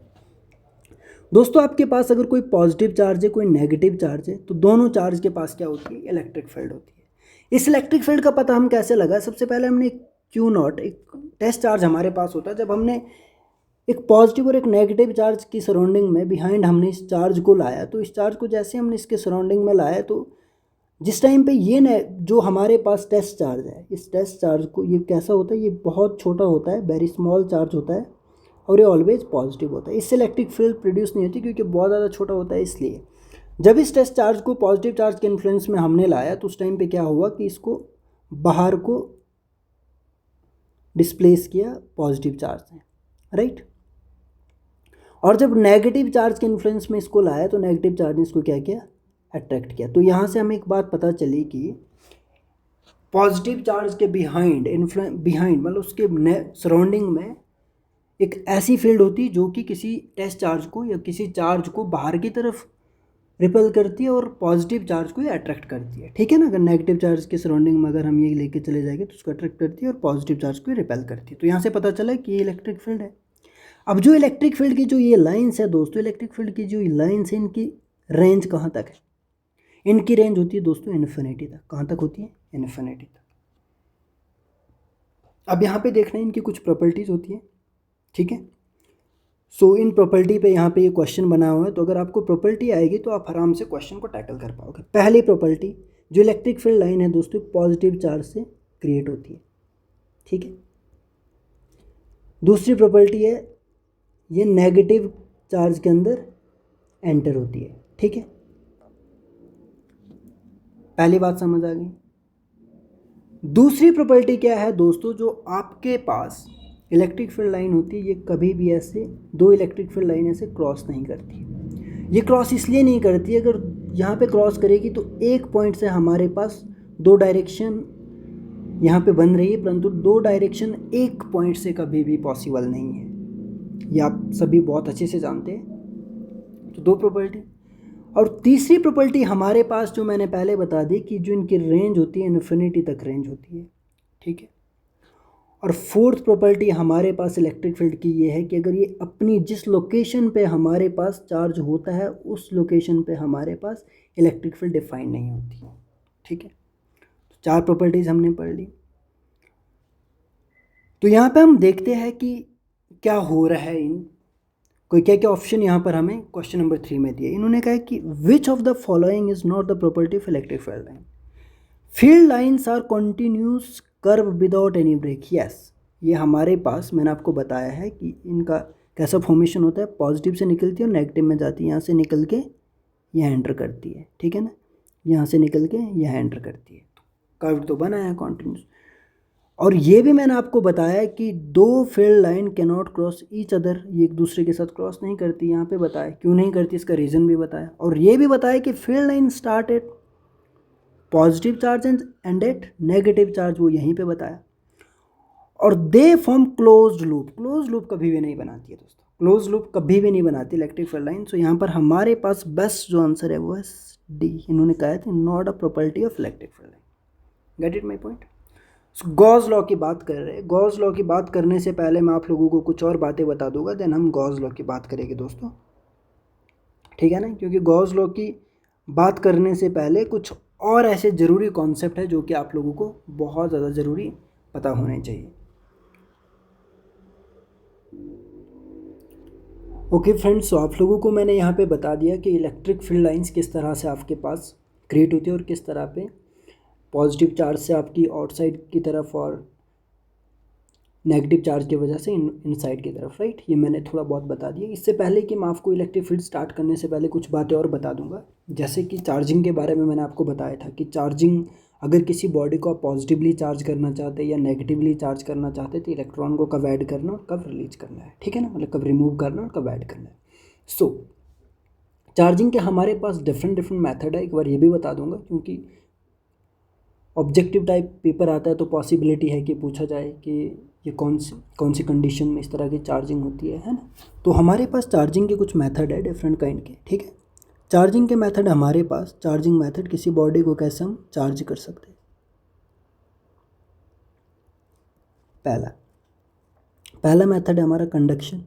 दोस्तों। आपके पास अगर कोई पॉजिटिव चार्ज है, कोई नेगेटिव चार्ज है, तो दोनों चार्ज के पास क्या होती है, इलेक्ट्रिक फील्ड होती है। इस इलेक्ट्रिक फील्ड का पता हम कैसे लगा, सबसे पहले हमने क्यू नॉट, एक टेस्ट चार्ज हमारे पास होता है, जब हमने एक पॉजिटिव और एक नेगेटिव चार्ज की सराउंडिंग में बिहाइंड हमने इस चार्ज को लाया, तो इस चार्ज को जैसे हमने इसके सराउंडिंग में लाया, तो जिस टाइम पे ये जो हमारे पास टेस्ट चार्ज है, इस टेस्ट चार्ज को, ये कैसा होता है, ये बहुत छोटा होता है, वेरी स्मॉल चार्ज होता है, और ये ऑलवेज पॉजिटिव होता है। इससे इलेक्ट्रिक फील्ड प्रोड्यूस नहीं होती क्योंकि बहुत ज़्यादा छोटा होता है। इसलिए जब इस टेस्ट चार्ज को पॉजिटिव चार्ज के इन्फ्लुएंस में हमने लाया, तो उस टाइम पे क्या हुआ कि इसको बाहर को डिस्प्लेस किया पॉजिटिव चार्ज ने, राइट। और जब नेगेटिव चार्ज के इन्फ्लुएंस में इसको लाया, तो नेगेटिव चार्ज ने इसको क्या किया, अट्रैक्ट किया। तो यहाँ से हमें एक बात पता चली कि पॉजिटिव चार्ज के बिहाइंड मतलब उसके सराउंडिंग में एक ऐसी फील्ड होती है जो कि किसी टेस्ट चार्ज को या किसी चार्ज को बाहर की तरफ रिपेल करती है और पॉजिटिव चार्ज को ये अट्रैक्ट करती है, ठीक है ना। अगर नेगेटिव चार्ज के सराउंडिंग में अगर हम ये लेके चले जाएंगे तो उसको अट्रैक्ट करती है और पॉजिटिव चार्ज को रिपेल करती है। तो यहाँ से पता चला कि ये इलेक्ट्रिक फील्ड है। अब जो इलेक्ट्रिक फील्ड की जो ये लाइन्स है दोस्तों, इलेक्ट्रिक फील्ड की जो लाइन्स है, इनकी रेंज कहाँ तक है, इनकी रेंज होती है दोस्तों इन्फिनिटी तक। कहाँ तक होती है, इन्फिनिटी तक। अब यहाँ पे देखना है इनकी कुछ प्रॉपर्टीज़ होती है, ठीक है। सो इन प्रॉपर्टी पे यहाँ पे ये क्वेश्चन बना हुआ है, तो अगर आपको प्रॉपर्टी आएगी तो आप आराम से क्वेश्चन को टैकल कर पाओगे। पहली प्रॉपर्टी, जो इलेक्ट्रिक फील्ड लाइन है दोस्तों, पॉजिटिव चार्ज से क्रिएट होती है, ठीक है। दूसरी प्रॉपर्टी है, ये नेगेटिव चार्ज के अंदर एंटर होती है, ठीक है। पहली बात समझ आ गई। दूसरी प्रॉपर्टी क्या है दोस्तों, जो आपके पास इलेक्ट्रिक फील्ड लाइन होती है, ये कभी भी ऐसे दो इलेक्ट्रिक फील्ड लाइन ऐसे क्रॉस नहीं करती। ये क्रॉस इसलिए नहीं करती, अगर यहाँ पे क्रॉस करेगी तो एक पॉइंट से हमारे पास दो डायरेक्शन यहाँ पे बन रही है, परंतु दो डायरेक्शन एक पॉइंट से कभी भी पॉसिबल नहीं है। ये आप सभी बहुत अच्छे से जानते हैं। तो दो प्रॉपर्टी। और तीसरी प्रॉपर्टी हमारे पास जो मैंने पहले बता दी कि जो इनकी रेंज होती है इन्फिनिटी तक रेंज होती है, ठीक है। और फोर्थ प्रॉपर्टी हमारे पास इलेक्ट्रिक फील्ड की ये है कि अगर ये अपनी जिस लोकेशन पे हमारे पास चार्ज होता है, उस लोकेशन पे हमारे पास इलेक्ट्रिक फील्ड डिफाइन नहीं होती, ठीक है। तो चार प्रॉपर्टीज़ हमने पढ़ ली। तो यहाँ पे हम देखते हैं कि क्या हो रहा है, इन कोई क्या क्या ऑप्शन यहाँ पर हमें क्वेश्चन नंबर 3 में दिए। इन्होंने कहा कि which of the following is not the property of electric field line. Field lines are continuous curve without any break. Yes, ये हमारे पास मैंने आपको बताया है कि इनका कैसा फॉर्मेशन होता है, पॉजिटिव से निकलती है और नेगेटिव में जाती है, यहाँ से निकल के यहाँ एंटर करती है, ठीक है ना, यहाँ से निकल के यहाँ एंटर करती है। कर्व तो बना है कॉन्टिन्यूस। और ये भी मैंने आपको बताया कि दो field line can not cross each other, ये एक दूसरे के साथ क्रॉस नहीं करती। यहाँ पे बताया क्यों नहीं करती, इसका रीज़न भी बताया। और ये भी बताया कि field line start at positive charge and at negative charge, वो यहीं पे बताया। और they form closed loop. Close loop कभी भी नहीं बनाती है दोस्तों, क्लोज लूप कभी भी नहीं बनाती इलेक्ट्रिक फील्ड लाइन। सो यहाँ पर हमारे पास बेस्ट जो आंसर है वो है डी। इन्होंने कहा था not a property of electric field line. Get it my point. Gauss law की बात कर रहे हैं। गॉस लॉ की बात करने से पहले मैं आप लोगों को कुछ और बातें बता दूंगा, देन हम गॉस लॉ की बात करेंगे दोस्तों, ठीक है ना। क्योंकि गॉस लॉ की बात करने से पहले कुछ और ऐसे ज़रूरी कॉन्सेप्ट है जो कि आप लोगों को बहुत ज़्यादा ज़रूरी पता होने चाहिए। ओके फ्रेंड्स, तो आप लोगों को मैंने यहाँ पे बता दिया कि इलेक्ट्रिक फील्ड लाइंस किस तरह से आपके पास क्रिएट होती है और किस तरह पे पॉजिटिव चार्ज से आपकी आउटसाइड की तरफ और नेगेटिव चार्ज की वजह से इनसाइड की तरफ, राइट। ये मैंने थोड़ा बहुत बता दिया। इससे पहले कि मैं आपको इलेक्ट्रिक फील्ड स्टार्ट करने से पहले कुछ बातें और बता दूंगा, जैसे कि चार्जिंग के बारे में मैंने आपको बताया था कि चार्जिंग, अगर किसी बॉडी को आप पॉजिटिवली चार्ज करना चाहते हैं या नेगेटिवली चार्ज करना चाहते हैं तो इलेक्ट्रॉन को कब ऐड करना और कब रिलीज करना है, ठीक है ना, मतलब कब रिमूव करना और कब ऐड करना है। सो चार्जिंग के हमारे पास डिफरेंट मेथड है, एक बार ये भी बता दूंगा, क्योंकि ऑब्जेक्टिव टाइप पेपर आता है तो पॉसिबिलिटी है कि पूछा जाए कि ये कौन सी कंडीशन में इस तरह की चार्जिंग होती है ना। तो हमारे पास चार्जिंग के कुछ मेथड है डिफरेंट काइंड के, ठीक है। चार्जिंग के मेथड हमारे पास, चार्जिंग मेथड किसी बॉडी को कैसे हम चार्ज कर सकते हैं। पहला मेथड है हमारा कंडक्शन,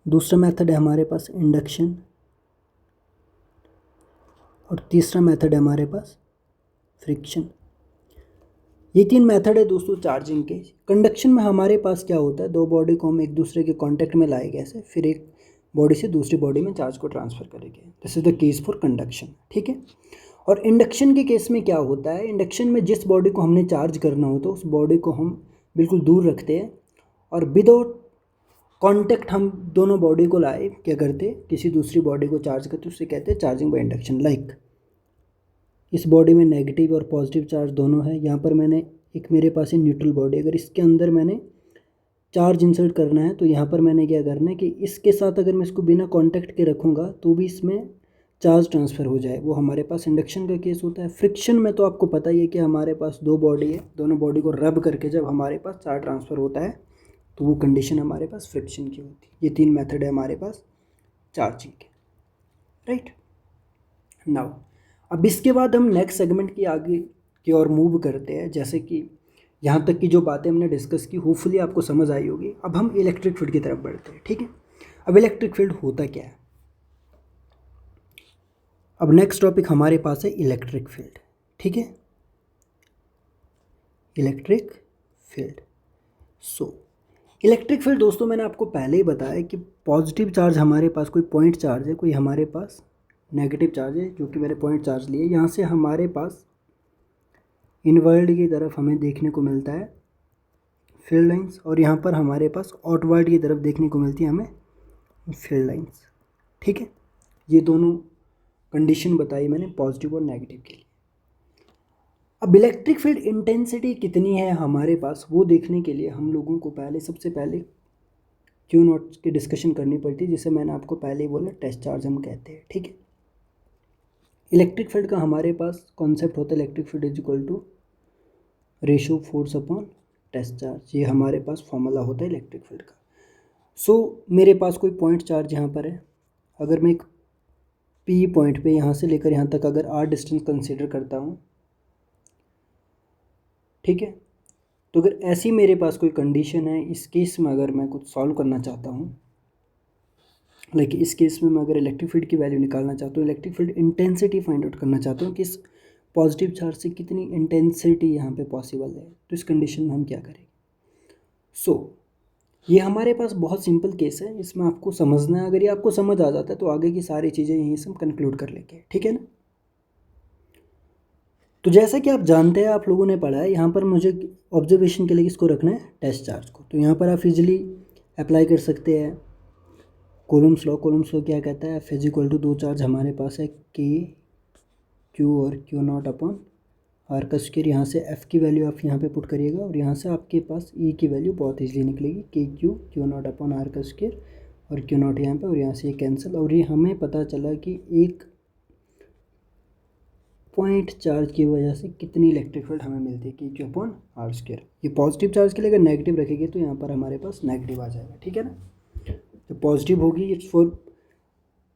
दूसरा मेथड है हमारे पास इंडक्शन, और तीसरा मेथड है हमारे पास फ्रिक्शन। ये 3 मेथड है दोस्तों चार्जिंग के। कंडक्शन में हमारे पास क्या होता है, दो बॉडी को हम एक दूसरे के कांटेक्ट में लाएंगे ऐसे, फिर एक बॉडी से दूसरी बॉडी में चार्ज को ट्रांसफ़र करेंगे। This is the case for conduction, ठीक है। और इंडक्शन के केस में क्या होता है, इंडक्शन में जिस बॉडी को हमने चार्ज करना होता है उस बॉडी को हम बिल्कुल दूर रखते हैं और विदाउट कांटेक्ट हम दोनों बॉडी को लाए क्या करते, किसी दूसरी बॉडी को चार्ज करते, उससे कहते हैं चार्जिंग बाय इंडक्शन। लाइक इस बॉडी में नेगेटिव और पॉजिटिव चार्ज दोनों है, यहाँ पर मैंने एक मेरे पास है न्यूट्रल बॉडी, अगर इसके अंदर मैंने चार्ज इंसर्ट करना है तो यहाँ पर मैंने क्या करना है कि इसके साथ अगर मैं इसको बिना कांटेक्ट के रखूँगा तो भी इसमें चार्ज ट्रांसफ़र हो जाए, वो हमारे पास इंडक्शन का केस होता है। फ्रिक्शन में तो आपको पता ही है कि हमारे पास दो बॉडी है, दोनों बॉडी को रब करके जब हमारे पास चार्ज ट्रांसफ़र होता है तो वो कंडीशन हमारे पास फ्रिक्शन की होती है। ये 3 मेथड है हमारे पास चार्जिंग के, राइट। नाउ अब इसके बाद हम नेक्स्ट सेगमेंट की आगे की ओर मूव करते हैं। जैसे कि यहाँ तक की जो बातें हमने डिस्कस की होपफुली आपको समझ आई होगी। अब हम इलेक्ट्रिक फील्ड की तरफ बढ़ते हैं, ठीक है। अब इलेक्ट्रिक फील्ड होता क्या है, अब नेक्स्ट टॉपिक हमारे पास है इलेक्ट्रिक फील्ड, ठीक है। Electric field, so electric field दोस्तों मैंने आपको पहले ही बताया कि पॉजिटिव चार्ज हमारे पास कोई पॉइंट चार्ज है, कोई हमारे पास नेगेटिव चार्ज है, जो कि मैंने पॉइंट चार्ज लिए। यहाँ से हमारे पास इनवर्ड की तरफ हमें देखने को मिलता है फील्ड लाइंस, और यहाँ पर हमारे पास आउटवर्ड की तरफ देखने को मिलती है हमें फील्ड लाइंस, ठीक है। ये दोनों कंडीशन बताई मैंने पॉजिटिव और नेगेटिव के लिए। अब इलेक्ट्रिक फील्ड इंटेंसिटी कितनी है हमारे पास वो देखने के लिए हम लोगों को सबसे पहले क्यू नॉट की डिस्कशन करनी पड़ती है, जिसे मैंने आपको पहले ही बोला टेस्ट चार्ज हम कहते हैं, ठीक है। इलेक्ट्रिक फील्ड का हमारे पास कॉन्सेप्ट होता है electric field is equal to ratio force upon test charge, ये हमारे पास फॉर्मूला होता है इलेक्ट्रिक फील्ड का। सो मेरे पास कोई पॉइंट चार्ज यहाँ पर है, अगर मैं एक पी पॉइंट पे यहाँ से लेकर यहाँ तक अगर आर डिस्टेंस कंसीडर करता हूँ, ठीक है, तो अगर ऐसी मेरे पास कोई कंडीशन है, इस केस में अगर मैं कुछ सॉल्व करना चाहता हूँ, लाइक इस केस में मैं अगर इलेक्ट्रिक फील्ड की वैल्यू निकालना चाहता हूँ, electric field intensity find out करना चाहता हूँ कि इस पॉजिटिव चार्ज से कितनी इंटेंसिटी यहाँ पे पॉसिबल है, तो इस कंडीशन में हम क्या करेंगे। सो ये हमारे पास बहुत सिंपल केस है, इसमें आपको समझना है। अगर ये आपको समझ आ जाता है तो आगे की सारी चीज़ें यहीं से हम कंक्लूड कर लेंगे, ठीक है ना। तो जैसा कि आप जानते हैं, आप लोगों ने पढ़ा है, यहाँ पर मुझे ऑब्जर्वेशन के लिए किसको रखना है, टेस्ट चार्ज को। तो यहाँ पर आप इजीली अप्लाई कर सकते हैं कूलम्ब्स लॉ। कूलम्ब्स लॉ क्या कहता है, एफ इज इक्वल टू, दो चार्ज हमारे पास है के क्यू और क्यू नॉट अपॉन आर का स्क्वायर। यहाँ से एफ़ की वैल्यू आप यहाँ पे पुट करिएगा और यहाँ से आपके पास ई की वैल्यू बहुत ईजिली निकलेगी, K Q Q naught upon R का स्क्वायर, और क्यू नॉट यहाँ पे, और यहाँ से ये कैंसिल। और ये हमें पता चला कि एक पॉइंट चार्ज की वजह से कितनी इलेक्ट्रिक फील्ड हमें मिलती है, के क्यू अपॉन आर स्क्वायर। ये पॉजिटिव चार्ज के लिए अगर नेगेटिव रखेंगे तो यहाँ पर हमारे पास नेगेटिव आ जाएगा, ठीक है ना। तो पॉजिटिव होगी it's for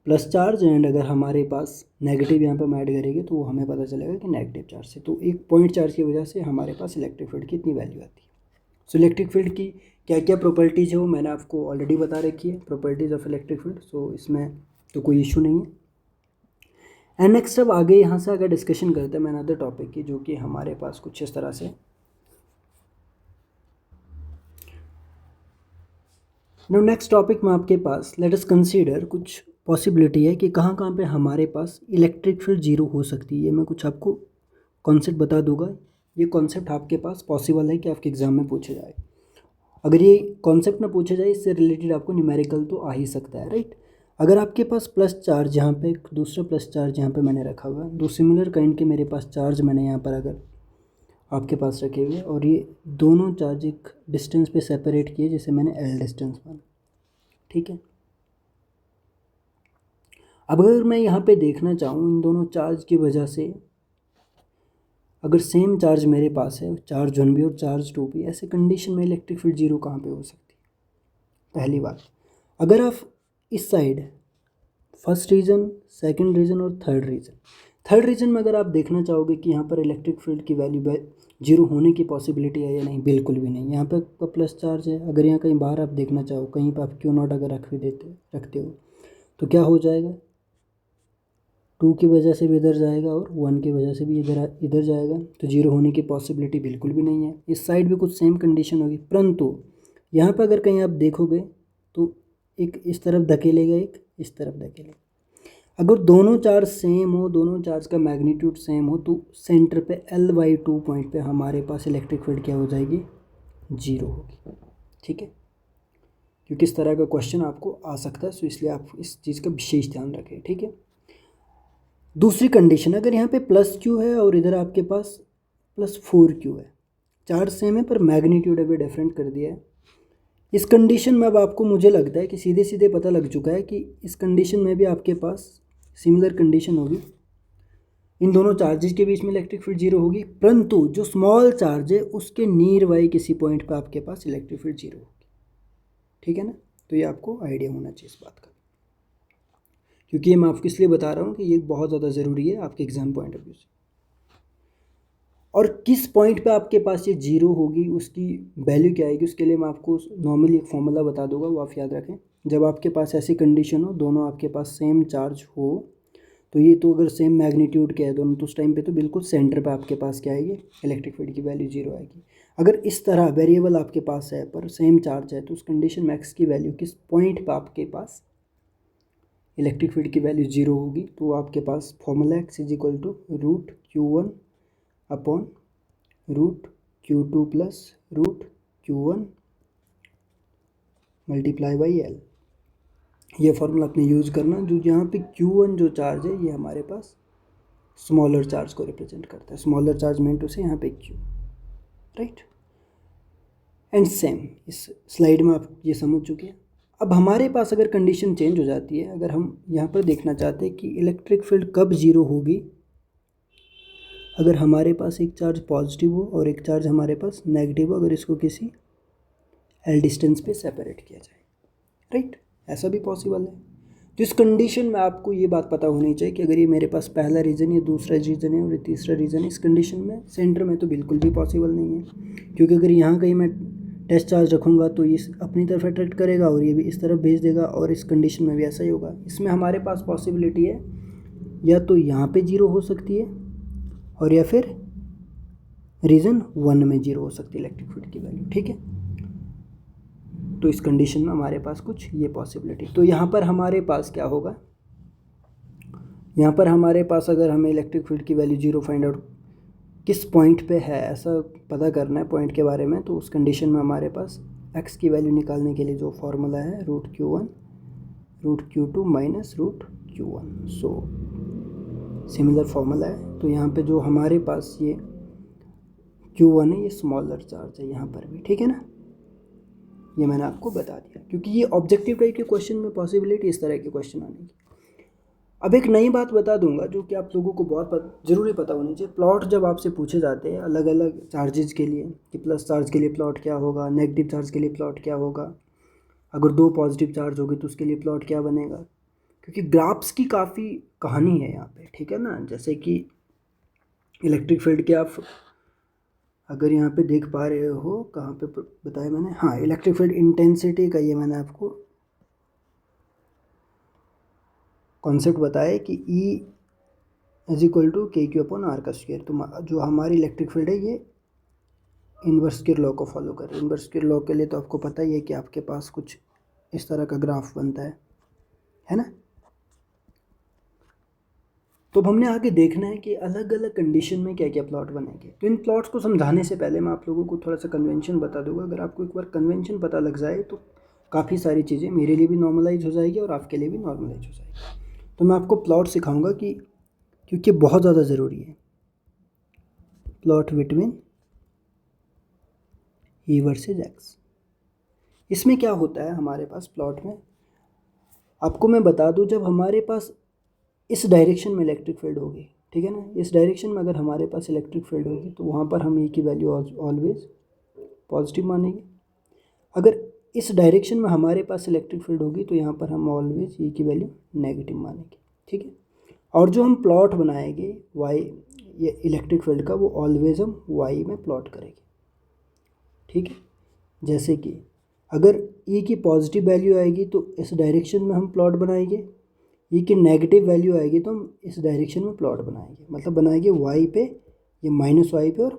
plus charge, and अगर हमारे पास नेगेटिव यहाँ पर हम ऐड करेंगे तो वो हमें पता चलेगा कि नेगेटिव चार्ज से। तो एक पॉइंट चार्ज की वजह से हमारे पास इलेक्ट्रिक फील्ड की इतनी वैल्यू आती है। सो इलेक्ट्रिक फील्ड की क्या क्या प्रॉपर्टीज़ है वो मैंने आपको ऑलरेडी बता रखी है, प्रॉपर्टीज़ ऑफ इलेक्ट्रिक फील्ड। सो इसमें तो कोई इशू नहीं है। एंड नेक्स्ट अब आगे यहाँ से अगर डिस्कशन करते हैं मैं अनदर टॉपिक की, जो कि हमारे पास कुछ इस तरह से नेक्स्ट टॉपिक में आपके पास लेट अस कंसीडर कुछ पॉसिबिलिटी है कि कहाँ कहाँ पे हमारे पास इलेक्ट्रिक फील्ड जीरो हो सकती है। ये मैं कुछ आपको कॉन्सेप्ट बता दूंगा। ये कॉन्सेप्ट आपके पास पॉसिबल है कि आपके एग्ज़ाम में पूछे जाए। अगर ये कॉन्सेप्ट ना पूछे जाए, इससे रिलेटेड आपको न्यूमेरिकल तो आ ही सकता है, राइट। अगर आपके पास प्लस चार्ज यहाँ पे, दूसरा प्लस चार्ज यहाँ पे मैंने रखा हुआ है, दो सिमिलर काइंड के मेरे पास चार्ज मैंने यहाँ पर अगर आपके पास रखे हुए, और ये दोनों चार्ज एक डिस्टेंस पे सेपरेट किए, जिसे मैंने एल डिस्टेंस माना, ठीक है। अब अगर मैं यहाँ पे देखना चाहूँ इन दोनों चार्ज की वजह से, अगर सेम चार्ज मेरे पास है, चार्ज 1 भी और चार्ज 2 भी, ऐसे कंडीशन में इलेक्ट्रिक फील्ड जीरो कहाँ पे हो सकती है। पहली बात, अगर आप इस side first reason, second reason और थर्ड रीज़न। थर्ड रीज़न में अगर आप देखना चाहोगे कि यहाँ पर इलेक्ट्रिक फील्ड की वैल्यू जीरो होने की पॉसिबिलिटी है या नहीं, बिल्कुल भी नहीं। यहाँ पर प्लस चार्ज है, अगर यहाँ कहीं बाहर आप देखना चाहो, कहीं पर आप क्यू नॉट अगर रखते हो तो क्या हो जाएगा, 2 की वजह से भी इधर जाएगा और 1 की वजह से भी इधर जाएगा, तो जीरो होने की पॉसिबिलिटी बिल्कुल भी नहीं है। इस साइड भी कुछ सेम कंडीशन होगी, परंतु यहाँ पर अगर कहीं आप देखोगे तो एक इस तरफ धकेलेगा, एक इस तरफ धकेलेगा। अगर दोनों चार्ज सेम हो, दोनों चार्ज का मैग्नीट्यूड सेम हो, तो सेंटर पे L/2 पॉइंट पे हमारे पास इलेक्ट्रिक फील्ड क्या हो जाएगी, जीरो होगी। ठीक है, क्योंकि इस तरह का क्वेश्चन आपको आ सकता है, सो इसलिए आप इस चीज़ का विशेष ध्यान रखें। ठीक है, दूसरी कंडीशन, अगर यहाँ पे प्लस क्यू है और इधर आपके पास +4Q है, चार्ज सेम है पर मैग्नीट्यूड अभी डिफरेंट कर दिया है। इस कंडीशन में अब आपको, मुझे लगता है कि सीधे सीधे पता लग चुका है कि इस कंडीशन में भी आपके पास सिमिलर कंडीशन होगी, इन दोनों चार्जेस के बीच में इलेक्ट्रिक फील्ड जीरो होगी, परंतु जो स्मॉल चार्ज है उसके नियर बाई किसी पॉइंट पे आपके पास इलेक्ट्रिक फील्ड जीरो होगी। ठीक है ना, तो ये आपको आइडिया होना चाहिए इस बात का, क्योंकि ये मैं आपको इसलिए बता रहा हूँ कि ये बहुत ज़्यादा ज़रूरी है आपके एग्जाम पॉइंट ऑफ व्यू से। और किस पॉइंट पे आपके पास ये जीरो होगी, उसकी वैल्यू क्या आएगी, उसके लिए मैं आपको नॉर्मली एक फॉर्मूला बता दूंगा, वो आप याद रखें। जब आपके पास ऐसी कंडीशन हो, दोनों आपके पास सेम चार्ज हो, तो ये तो अगर सेम मैग्नीट्यूड के है दोनों, तो उस टाइम पे तो बिल्कुल सेंटर पे आपके पास क्या आएगी, इलेक्ट्रिक फील्ड की वैल्यू जीरो आएगी। अगर इस तरह वेरिएबल आपके पास है पर सेम चार्ज है, तो उस कंडीशन में एक्स की वैल्यू किस पॉइंट पर आपके पास इलेक्ट्रिक फील्ड की वैल्यू जीरो होगी, तो आपके पास formula X is equal to √Q1 upon √Q2 plus √Q1 multiply by L। ये फार्मूला आपने यूज़ करना, जो यहाँ पे Q1 जो चार्ज है ये हमारे पास स्मॉलर चार्ज को रिप्रेजेंट करता है, स्मॉलर चार्ज मीन टू से यहाँ पे Q, राइट। एंड सेम इस स्लाइड में आप ये समझ चुके हैं। अब हमारे पास अगर कंडीशन चेंज हो जाती है, अगर हम यहाँ पर देखना चाहते हैं कि इलेक्ट्रिक फील्ड कब जीरो होगी, अगर हमारे पास एक चार्ज पॉजिटिव हो और एक चार्ज हमारे पास नेगेटिव हो, अगर इसको किसी L डिस्टेंस पे सेपरेट किया जाए, राइट, ऐसा भी पॉसिबल है। तो इस कंडीशन में आपको ये बात पता होनी चाहिए कि अगर ये मेरे पास पहला रीज़न, ये दूसरा रीज़न है और ये तीसरा रीज़न है, इस कंडीशन में सेंटर में तो बिल्कुल भी पॉसिबल नहीं है, क्योंकि अगर यहाँ कहीं मैं टेस्ट चार्ज रखूँगा तो ये अपनी तरफ अट्रैक्ट करेगा और ये भी इस तरफ भेज देगा, और इस कंडीशन में भी ऐसा ही होगा। इसमें हमारे पास पॉसिबिलिटी है या तो यहाँ पे जीरो हो सकती है, और या फिर रीज़न 1 में जीरो हो सकती है इलेक्ट्रिक फील्ड की वैल्यू। ठीक है, तो इस कंडीशन में हमारे पास कुछ ये पॉसिबिलिटी, तो यहाँ पर हमारे पास क्या होगा, यहाँ पर हमारे पास अगर हमें इलेक्ट्रिक फील्ड की वैल्यू जीरो फाइंड आउट किस पॉइंट पे है ऐसा पता करना है पॉइंट के बारे में, तो उस कंडीशन में हमारे पास एक्स की वैल्यू निकालने के लिए जो फार्मूला है √Q1 √Q2 minus √Q1, so similar formula है। तो यहाँ पे जो हमारे पास ये Q1 है, ये स्मॉलर चार्ज है यहाँ पर भी। ठीक है ना, ये मैंने आपको बता दिया, क्योंकि ये ऑब्जेक्टिव टाइप के क्वेश्चन में पॉसिबिलिटी इस तरह के क्वेश्चन आने की। अब एक नई बात बता दूंगा जो कि आप लोगों को बहुत ज़रूरी पता होनी चाहिए। प्लॉट जब आपसे पूछे जाते हैं अलग अलग चार्जेस के लिए, कि प्लस चार्ज के लिए प्लॉट क्या होगा, नेगेटिव चार्ज के लिए प्लॉट क्या होगा, अगर 2 पॉजिटिव चार्ज होगी तो उसके लिए प्लॉट क्या बनेगा, क्योंकि ग्राफ्स की काफ़ी कहानी है यहाँ पे। ठीक है ना, जैसे कि इलेक्ट्रिक फील्ड के आप अगर यहाँ पे देख पा रहे हो, कहाँ पे बताया मैंने, हाँ, इलेक्ट्रिक फील्ड इंटेंसिटी का ये मैंने आपको कॉन्सेप्ट बताया कि E is equal to KQ/R²। तो जो हमारी इलेक्ट्रिक फील्ड है ये इन्वर्स के लॉ को फॉलो कर रही है। इन्वर्स के लॉ के लिए तो आपको पता ही है कि आपके पास कुछ इस तरह का ग्राफ बनता है ना। तो अब हमने आगे देखना है कि अलग अलग कंडीशन में क्या क्या प्लॉट बनेंगे। तो इन प्लॉट्स को समझाने से पहले मैं आप लोगों को थोड़ा सा कन्वेंशन बता दूंगा। अगर आपको एक बार कन्वेंशन पता लग जाए तो काफ़ी सारी चीज़ें मेरे लिए भी नॉर्मलाइज हो जाएगी और आपके लिए भी नॉर्मलाइज हो जाएगी। तो मैं आपको प्लॉट सिखाऊंगा कि क्योंकि बहुत ज़्यादा ज़रूरी है, plot between E versus X। इसमें क्या होता है हमारे पास प्लॉट में, आपको मैं बता दूं, जब हमारे पास इस डायरेक्शन में इलेक्ट्रिक फील्ड होगी, ठीक है ना, इस डायरेक्शन में अगर हमारे पास इलेक्ट्रिक फील्ड होगी तो वहाँ पर हम E की वैल्यू ऑलवेज पॉजिटिव मानेंगे। अगर इस डायरेक्शन में हमारे पास इलेक्ट्रिक फील्ड होगी तो यहाँ पर हम ऑलवेज ई की वैल्यू नेगेटिव मानेंगे, ठीक है। और जो हम प्लॉट बनाएंगे वाई ये इलेक्ट्रिक फील्ड का, वो ऑलवेज हम वाई में प्लॉट करेंगे, ठीक है। जैसे कि अगर ई की पॉजिटिव वैल्यू आएगी तो इस डायरेक्शन में हम प्लॉट बनाएंगे, ई की नेगेटिव वैल्यू आएगी तो हम इस डायरेक्शन में प्लॉट बनाएंगे, मतलब बनाएंगे वाई पे, ये माइनस वाई पे और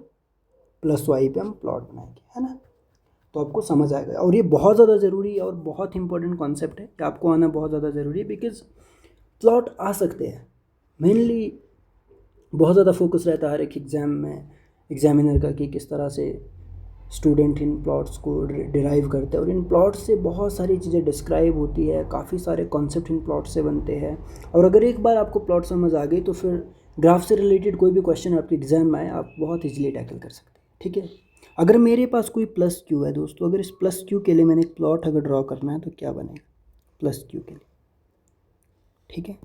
प्लस वाई पे हम प्लॉट बनाएंगे, है ना। तो आपको समझ आएगा। और ये बहुत ज़्यादा ज़रूरी है और बहुत इंपॉर्टेंट कॉन्सेप्ट है कि आपको आना बहुत ज़्यादा ज़रूरी है, बिकॉज प्लॉट आ सकते हैं। मेनली बहुत ज़्यादा फोकस रहता है हर एक एग्ज़ाम में एग्जामिनर का कि किस तरह से स्टूडेंट इन प्लॉट्स को डिराइव करते हैं, और इन प्लॉट्स से बहुत सारी चीज़ें डिस्क्राइब होती है, काफ़ी सारे कॉन्सेप्ट इन प्लॉट से बनते हैं। और अगर एक बार आपको प्लॉट समझ आ गई तो फिर ग्राफ से रिलेटेड कोई भी क्वेश्चन आपके एग्जाम में आए आप बहुत ईजिली टैकल कर सकते हैं, ठीक है। अगर मेरे पास कोई प्लस क्यू है दोस्तों, अगर इस प्लस क्यू के लिए मैंने एक प्लॉट अगर ड्रॉ करना है तो क्या बनेगा प्लस क्यू के लिए, ठीक है।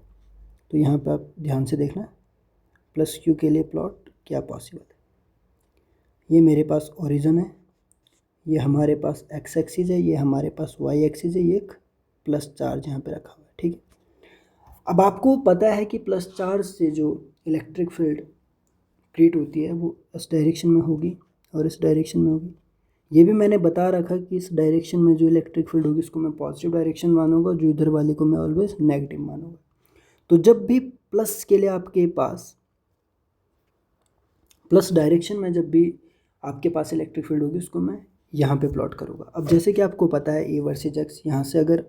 तो यहाँ पे आप ध्यान से देखना, प्लस क्यू के लिए प्लॉट क्या पॉसिबल है। ये मेरे पास ओरिजिन है, ये हमारे पास एक्स एक्सिस है, ये हमारे पास वाई एक्सिस है, ये एक प्लस चार्ज यहाँ पे रखा हुआ है, ठीक है। अब आपको पता है कि प्लस चार्ज से जो इलेक्ट्रिक फील्ड क्रिएट होती है वो इस डायरेक्शन में होगी और इस डायरेक्शन में होगी। ये भी मैंने बता रखा कि इस डायरेक्शन में जो इलेक्ट्रिक फील्ड होगी उसको मैं पॉजिटिव डायरेक्शन मानूंगा, जो इधर वाले को मैं ऑलवेज नेगेटिव मानूंगा। तो जब भी प्लस के लिए आपके पास प्लस डायरेक्शन में जब भी आपके पास इलेक्ट्रिक फील्ड होगी उसको मैं यहाँ पे प्लॉट करूँगा। अब जैसे कि आपको पता है ए वर्सेज एक्स, यहाँ से अगर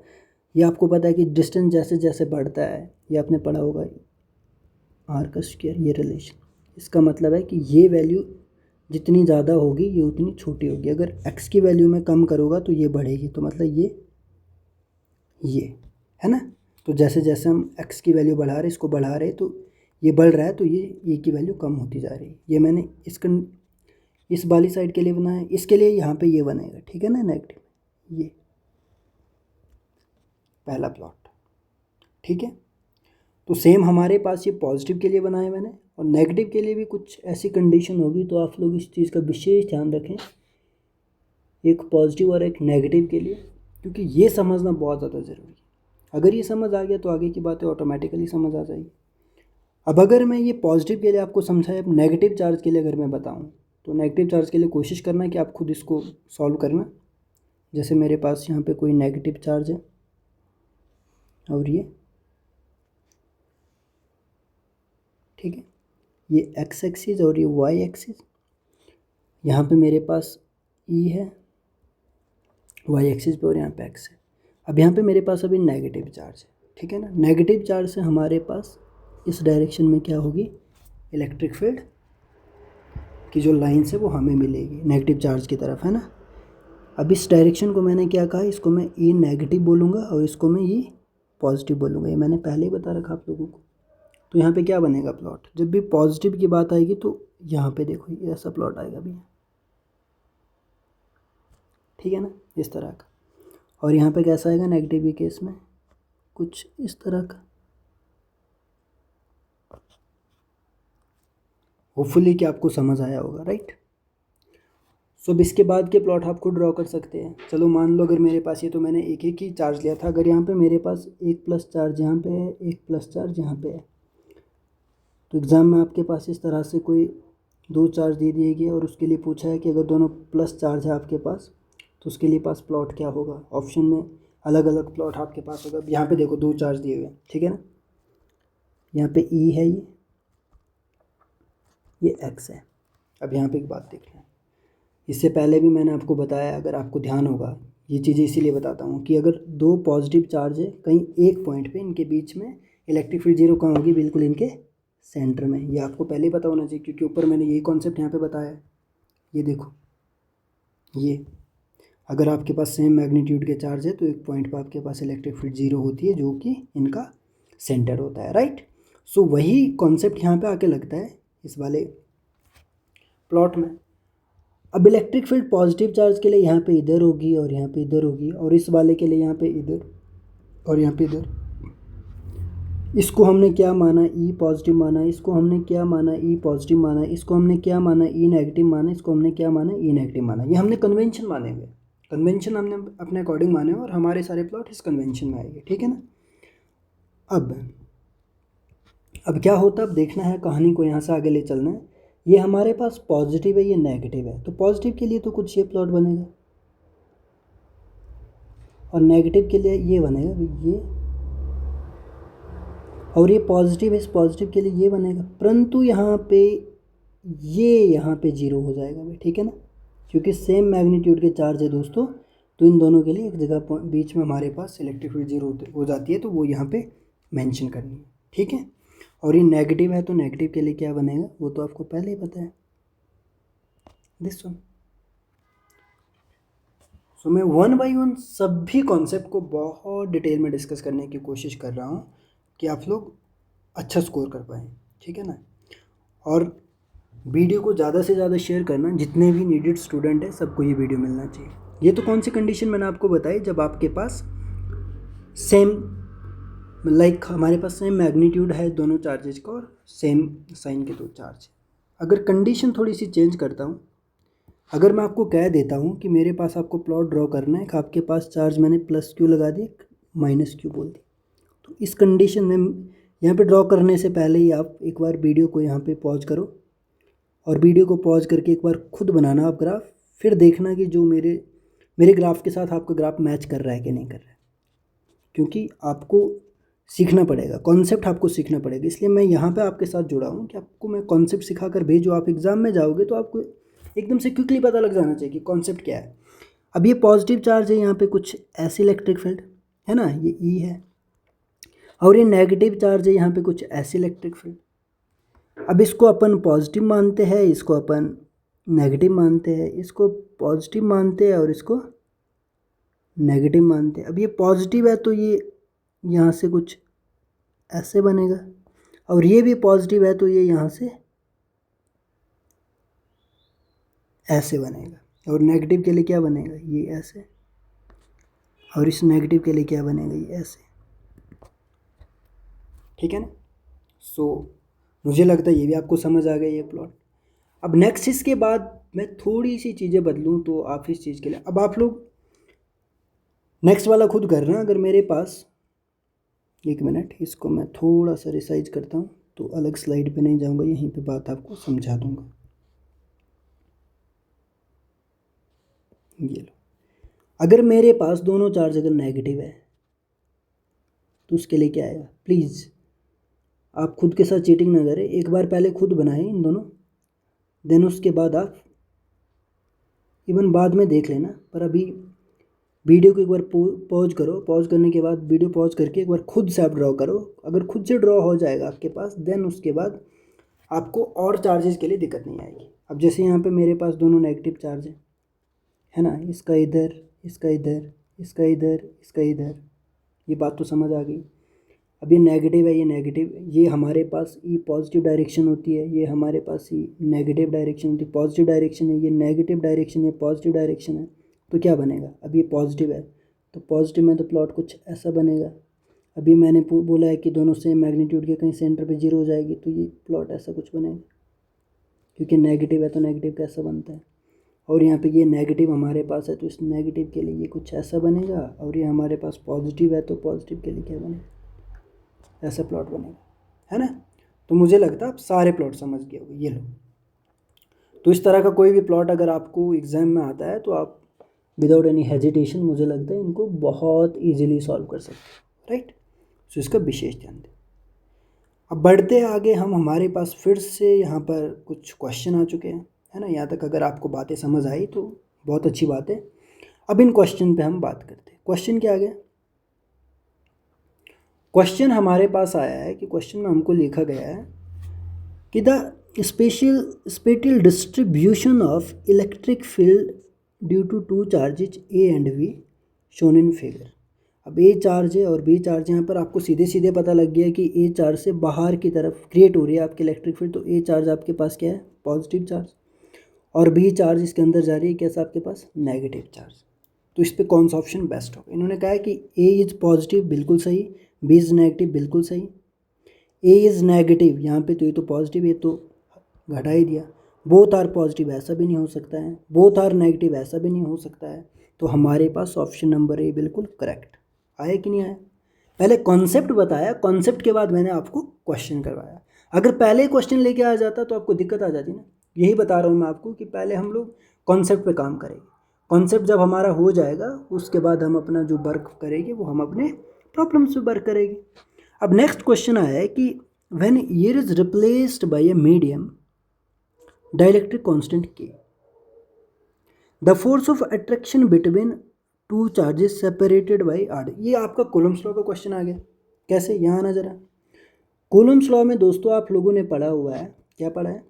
ये आपको पता है कि डिस्टेंस जैसे जैसे बढ़ता है, ये आपने पढ़ा होगा आर का स्क्वायर, ये रिलेशन, इसका मतलब है कि ये वैल्यू जितनी ज़्यादा होगी ये उतनी छोटी होगी। अगर एक्स की वैल्यू में कम करूँगा तो ये बढ़ेगी, तो मतलब ये है ना। तो जैसे जैसे हम एक्स की वैल्यू बढ़ा रहे, इसको बढ़ा रहे तो ये बढ़ रहा है, तो ये की वैल्यू कम होती जा रही है। ये मैंने इस वाली साइड के लिए बनाया, इसके लिए यहाँ पे ये बनेगा, ठीक है ना, नेगेटिव, ये पहला प्लॉट, ठीक है। तो सेम हमारे पास ये पॉजिटिव के लिए बनाया मैंने, और नेगेटिव के लिए भी कुछ ऐसी कंडीशन होगी, तो आप लोग इस चीज़ का विशेष ध्यान रखें, एक पॉजिटिव और एक नेगेटिव के लिए, क्योंकि ये समझना बहुत ज़्यादा ज़रूरी है। अगर ये समझ आ गया तो आगे की बातें ऑटोमेटिकली समझ आ जाएगी। अब अगर मैं ये पॉजिटिव के लिए आपको समझाया, अब नेगेटिव चार्ज के लिए अगर मैं बताऊँ तो नेगेटिव चार्ज के लिए कोशिश करना कि आप खुद इसको सॉल्व करना। जैसे मेरे पास यहाँ पे कोई नेगेटिव चार्ज है और ये, ठीक है, ये एक्स एक्सिस और ये वाई एक्सिस, यहाँ पे मेरे पास ई है वाई एक्सिस पे और यहाँ पे एक्स है। अब यहाँ पे मेरे पास अभी नेगेटिव चार्ज है, ठीक है ना। नेगेटिव चार्ज से हमारे पास इस डायरेक्शन में क्या होगी, इलेक्ट्रिक फील्ड की जो लाइन्स है वो हमें मिलेगी नेगेटिव चार्ज की तरफ, है ना। अब इस डायरेक्शन को मैंने क्या कहा, इसको मैं ई नेगेटिव बोलूँगा और इसको मैं ई पॉजिटिव बोलूँगा, ये मैंने पहले ही बता रखा आप लोगों को। तो यहाँ पे क्या बनेगा प्लॉट, जब भी पॉजिटिव की बात आएगी तो यहाँ पे देखो ये ऐसा प्लॉट आएगा भैया, ठीक है ना, इस तरह का। और यहाँ पे कैसा आएगा नेगेटिव के केस में, कुछ इस तरह का। होपफुली कि आपको समझ आया होगा, राइट। सो अब इसके बाद के प्लॉट आप खुद ड्रॉ कर सकते हैं। चलो मान लो अगर मेरे पास ये, तो मैंने एक ही चार्ज लिया था, अगर यहाँ पे मेरे पास एक प्लस चार्ज यहाँ पे है, एक प्लस चार्ज यहाँ पे है, तो एग्ज़ाम में आपके पास इस तरह से कोई दो चार्ज दे दिए गए और उसके लिए पूछा है कि अगर दोनों प्लस चार्ज है आपके पास तो उसके लिए पास प्लॉट क्या होगा। ऑप्शन में अलग अलग प्लॉट आपके पास होगा। यहाँ पे देखो दो चार्ज दिए हुए हैं, ठीक है ना, यहाँ पे ई है, ये एक्स है। अब यहाँ पे एक बात देख लें, इससे पहले भी मैंने आपको बताया, अगर आपको ध्यान होगा, ये चीज़ें इसीलिए बताता हूँ कि अगर दो पॉजिटिव चार्ज है कहीं एक पॉइंट पे, इनके बीच में इलेक्ट्रिक फील्ड जीरो कहाँ होगी, बिल्कुल इनके सेंटर में। ये आपको पहले ही पता होना चाहिए क्योंकि ऊपर मैंने यही कॉन्सेप्ट यहाँ पे बताया है। ये देखो, ये अगर आपके पास सेम मैग्नीट्यूड के चार्ज है तो एक पॉइंट पर आपके पास इलेक्ट्रिक फील्ड जीरो होती है जो कि इनका सेंटर होता है, राइट। सो वही कॉन्सेप्ट यहाँ पे आके लगता है इस वाले प्लॉट में। अब इलेक्ट्रिक फील्ड पॉजिटिव चार्ज के लिए यहाँ पे इधर होगी और यहाँ पे इधर होगी, और इस वाले के लिए यहाँ पे इधर और यहाँ पे इधर। इसको हमने क्या माना, ई पॉजिटिव माना, इसको हमने क्या माना, ई पॉजिटिव माना, इसको हमने क्या माना, ई नेगेटिव माना, इसको हमने क्या माना, ई नेगेटिव माना। ये हमने कन्वेंशन माने हुए, कन्वेंशन हमने अपने अकॉर्डिंग माने और हमारे सारे प्लॉट इस कन्वेंशन में आएंगे, ठीक है ना। अब क्या होता है, अब देखना है कहानी को, यहाँ से आगे ले चलना है। ये हमारे पास पॉजिटिव है, ये नेगेटिव है, तो पॉजिटिव के लिए तो कुछ ये प्लॉट बनेगा और नेगेटिव के लिए ये बनेगा ये, और ये पॉजिटिव है, इस पॉजिटिव के लिए ये बनेगा, परंतु यहाँ पे जीरो हो जाएगा भाई, ठीक है ना, क्योंकि सेम मैग्नीट्यूड के चार्ज है दोस्तों, तो इन दोनों के लिए एक जगह बीच में हमारे पास इलेक्ट्रिक फील्ड जीरो हो जाती है, तो वो यहाँ पे मेंशन करनी है, ठीक है। और ये नेगेटिव है, तो नेगेटिव के लिए क्या बनेगा वो तो आपको पहले ही पता है, दिस वन। सो मैं वन बाई वन सभी कॉन्सेप्ट को बहुत डिटेल में डिस्कस करने की कोशिश कर रहा हूँ कि आप लोग अच्छा स्कोर कर पाएँ, ठीक है ना। और वीडियो को ज़्यादा से ज़्यादा शेयर करना, जितने भी नीडेड स्टूडेंट हैं सबको ये वीडियो मिलना चाहिए। ये तो कौन सी कंडीशन मैंने आपको बताई, जब आपके पास सेम हमारे पास सेम मैग्नीट्यूड है दोनों चार्जेज का और सेम साइन के दो चार्ज। अगर कंडीशन थोड़ी सी चेंज करता हूँ, अगर मैं आपको कह देता हूँ कि मेरे पास आपको प्लॉट ड्रॉ करना है, आपके पास चार्ज मैंने प्लस क्यू लगा दी, माइनस क्यू बोल दी, तो इस कंडीशन में यहाँ पे ड्रॉ करने से पहले ही आप एक बार वीडियो को यहाँ पे पॉज करो और वीडियो को पॉज करके एक बार खुद बनाना आप ग्राफ, फिर देखना कि जो मेरे ग्राफ के साथ आपका ग्राफ मैच कर रहा है कि नहीं कर रहा है, क्योंकि आपको सीखना पड़ेगा, कॉन्सेप्ट आपको सीखना पड़ेगा। इसलिए मैं यहाँ पे आपके साथ जुड़ा हूँ कि आपको मैं कॉन्सेप्ट सिखा कर भेजूँ, आप एग्ज़ाम में जाओगे तो आपको एकदम से क्विकली पता लग जाना चाहिए कि कॉन्सेप्ट क्या है। अब ये पॉजिटिव चार्ज है, यहाँ पे कुछ ऐसे इलेक्ट्रिक फील्ड है ना, ये ई है, और ये नेगेटिव चार्ज है, यहाँ पे कुछ ऐसे इलेक्ट्रिक फील्ड। अब इसको अपन पॉजिटिव मानते हैं, इसको अपन नेगेटिव मानते हैं, इसको पॉजिटिव मानते हैं और इसको नेगेटिव मानते हैं। अब ये पॉजिटिव है तो ये यहाँ से कुछ ऐसे बनेगा, और ये भी पॉजिटिव है तो ये यहाँ से ऐसे बनेगा, और नेगेटिव के लिए क्या बनेगा, ये ऐसे, और इस नेगेटिव के लिए क्या बनेगा, ये ऐसे, ठीक है ना। सो मुझे लगता है ये भी आपको समझ आ गया ये प्लॉट। अब नेक्स्ट इसके बाद मैं थोड़ी सी चीज़ें बदलूँ तो आप इस चीज़ के लिए, अब आप लोग नेक्स्ट वाला खुद करना। अगर मेरे पास, एक मिनट, इसको मैं थोड़ा सा रिसाइज करता हूँ तो अलग स्लाइड पे नहीं जाऊँगा, यहीं पे बात आपको समझा दूँगा। ये लो, अगर मेरे पास दोनों चार्ज अगर नेगेटिव है तो उसके लिए क्या आएगा, प्लीज़ आप खुद के साथ चीटिंग ना करें, एक बार पहले खुद बनाएं इन दोनों, देन उसके बाद आप इवन बाद में देख लेना, पर अभी वीडियो को एक बार पॉज करो, पॉज करने के बाद वीडियो पॉज करके एक बार खुद से आप ड्रॉ करो। अगर खुद से ड्रॉ हो जाएगा आपके पास, देन उसके बाद आपको और चार्जेस के लिए दिक्कत नहीं आएगी। अब जैसे यहाँ पे मेरे पास दोनों नेगेटिव चार्ज है ना, इसका इधर, इसका इधर, इसका इधर, इसका इधर, ये बात तो समझ आ गई। अब ये नेगेटिव है, ये नेगेटिव, ये हमारे पास ई पॉजिटिव डायरेक्शन होती है, ये हमारे पास ई नेगेटिव डायरेक्शन होती है, पॉजिटिव डायरेक्शन है, ये नेगेटिव डायरेक्शन है, पॉजिटिव डायरेक्शन है, तो क्या बनेगा, अब ये पॉजिटिव है तो पॉजिटिव में तो प्लॉट कुछ ऐसा बनेगा। अभी मैंने बोला है कि दोनों सेम मैग्नीट्यूड के कहीं सेंटर पे जीरो हो जाएगी, तो ये प्लॉट ऐसा कुछ बनेगा, क्योंकि नेगेटिव है तो नेगेटिव कैसा बनता है, और यहाँ पे ये नेगेटिव हमारे पास है तो इस नेगेटिव के लिए ये कुछ ऐसा बनेगा, और ये हमारे पास पॉजिटिव है तो पॉजिटिव के लिए क्या बनेगा, ऐसा प्लॉट बनेगा, है ना। तो मुझे लगता है आप सारे प्लॉट समझ गए होंगे, ये लो। तो इस तरह का कोई भी प्लॉट अगर आपको एग्ज़ाम में आता है तो आप विदाउट एनी हेजिटेशन, मुझे लगता है इनको बहुत ईजिली सॉल्व कर सकते हैं, राइट। सो इसका विशेष ध्यान दें। अब बढ़ते आगे हम, हमारे पास फिर से यहाँ पर कुछ क्वेश्चन आ चुके हैं, है ना। यहाँ तक अगर आपको बातें समझ आई तो बहुत अच्छी बात है। अब इन क्वेश्चन पे हम बात करते हैं। क्वेश्चन क्या आ गया, क्वेश्चन हमारे पास आया है कि क्वेश्चन में हमको लिखा गया है कि the spatial distribution of electric field due to two charges A and B shown in figure. अब ए चार्ज है और बी चार्ज है, यहाँ पर आपको सीधे सीधे पता लग गया कि ए चार्ज से बाहर की तरफ क्रिएट हो रही है आपकी इलेक्ट्रिक फील्ड, तो ए चार्ज आपके पास क्या है, पॉजिटिव चार्ज, और बी चार्ज इसके अंदर जा रही है कैसा आपके पास, नेगेटिव चार्ज। तो इस पर कौन सा ऑप्शन बेस्ट होगा, इन्होंने कहा है कि ए इज़ पॉजिटिव, बिल्कुल सही, बी इज़ नेगेटिव, बिल्कुल सही, ए इज़ नेगेटिव, यहाँ पे तो ये तो पॉजिटिव, ये तो घटा ही दिया, बोथ आर पॉजिटिव, ऐसा भी नहीं हो सकता है, बोथ आर नेगेटिव, ऐसा भी नहीं हो सकता है, तो हमारे पास ऑप्शन नंबर ए बिल्कुल करेक्ट। आया कि नहीं आया? पहले कॉन्सेप्ट बताया, कॉन्सेप्ट के बाद मैंने आपको क्वेश्चन करवाया। अगर पहले क्वेश्चन लेके आ जाता तो आपको दिक्कत आ जाती ना। यही बता रहा हूँ मैं आपको कि पहले हम लोग कॉन्सेप्ट पे काम करेंगे। कॉन्सेप्ट जब हमारा हो जाएगा उसके बाद हम अपना जो वर्क करेंगे वो हम अपने प्रॉब्लम्स पे वर्क करेंगे। अब नेक्स्ट क्वेश्चन आया है कि when air is replaced by a medium dielectric constant K, the force of attraction between two charges separated by R. ये आपका कूलम्ब्स लॉ का क्वेश्चन आ गया। कैसे? यहाँ आना जरा। कूलम्ब्स लॉ में दोस्तों आप लोगों ने पढ़ा हुआ है, क्या पढ़ा है?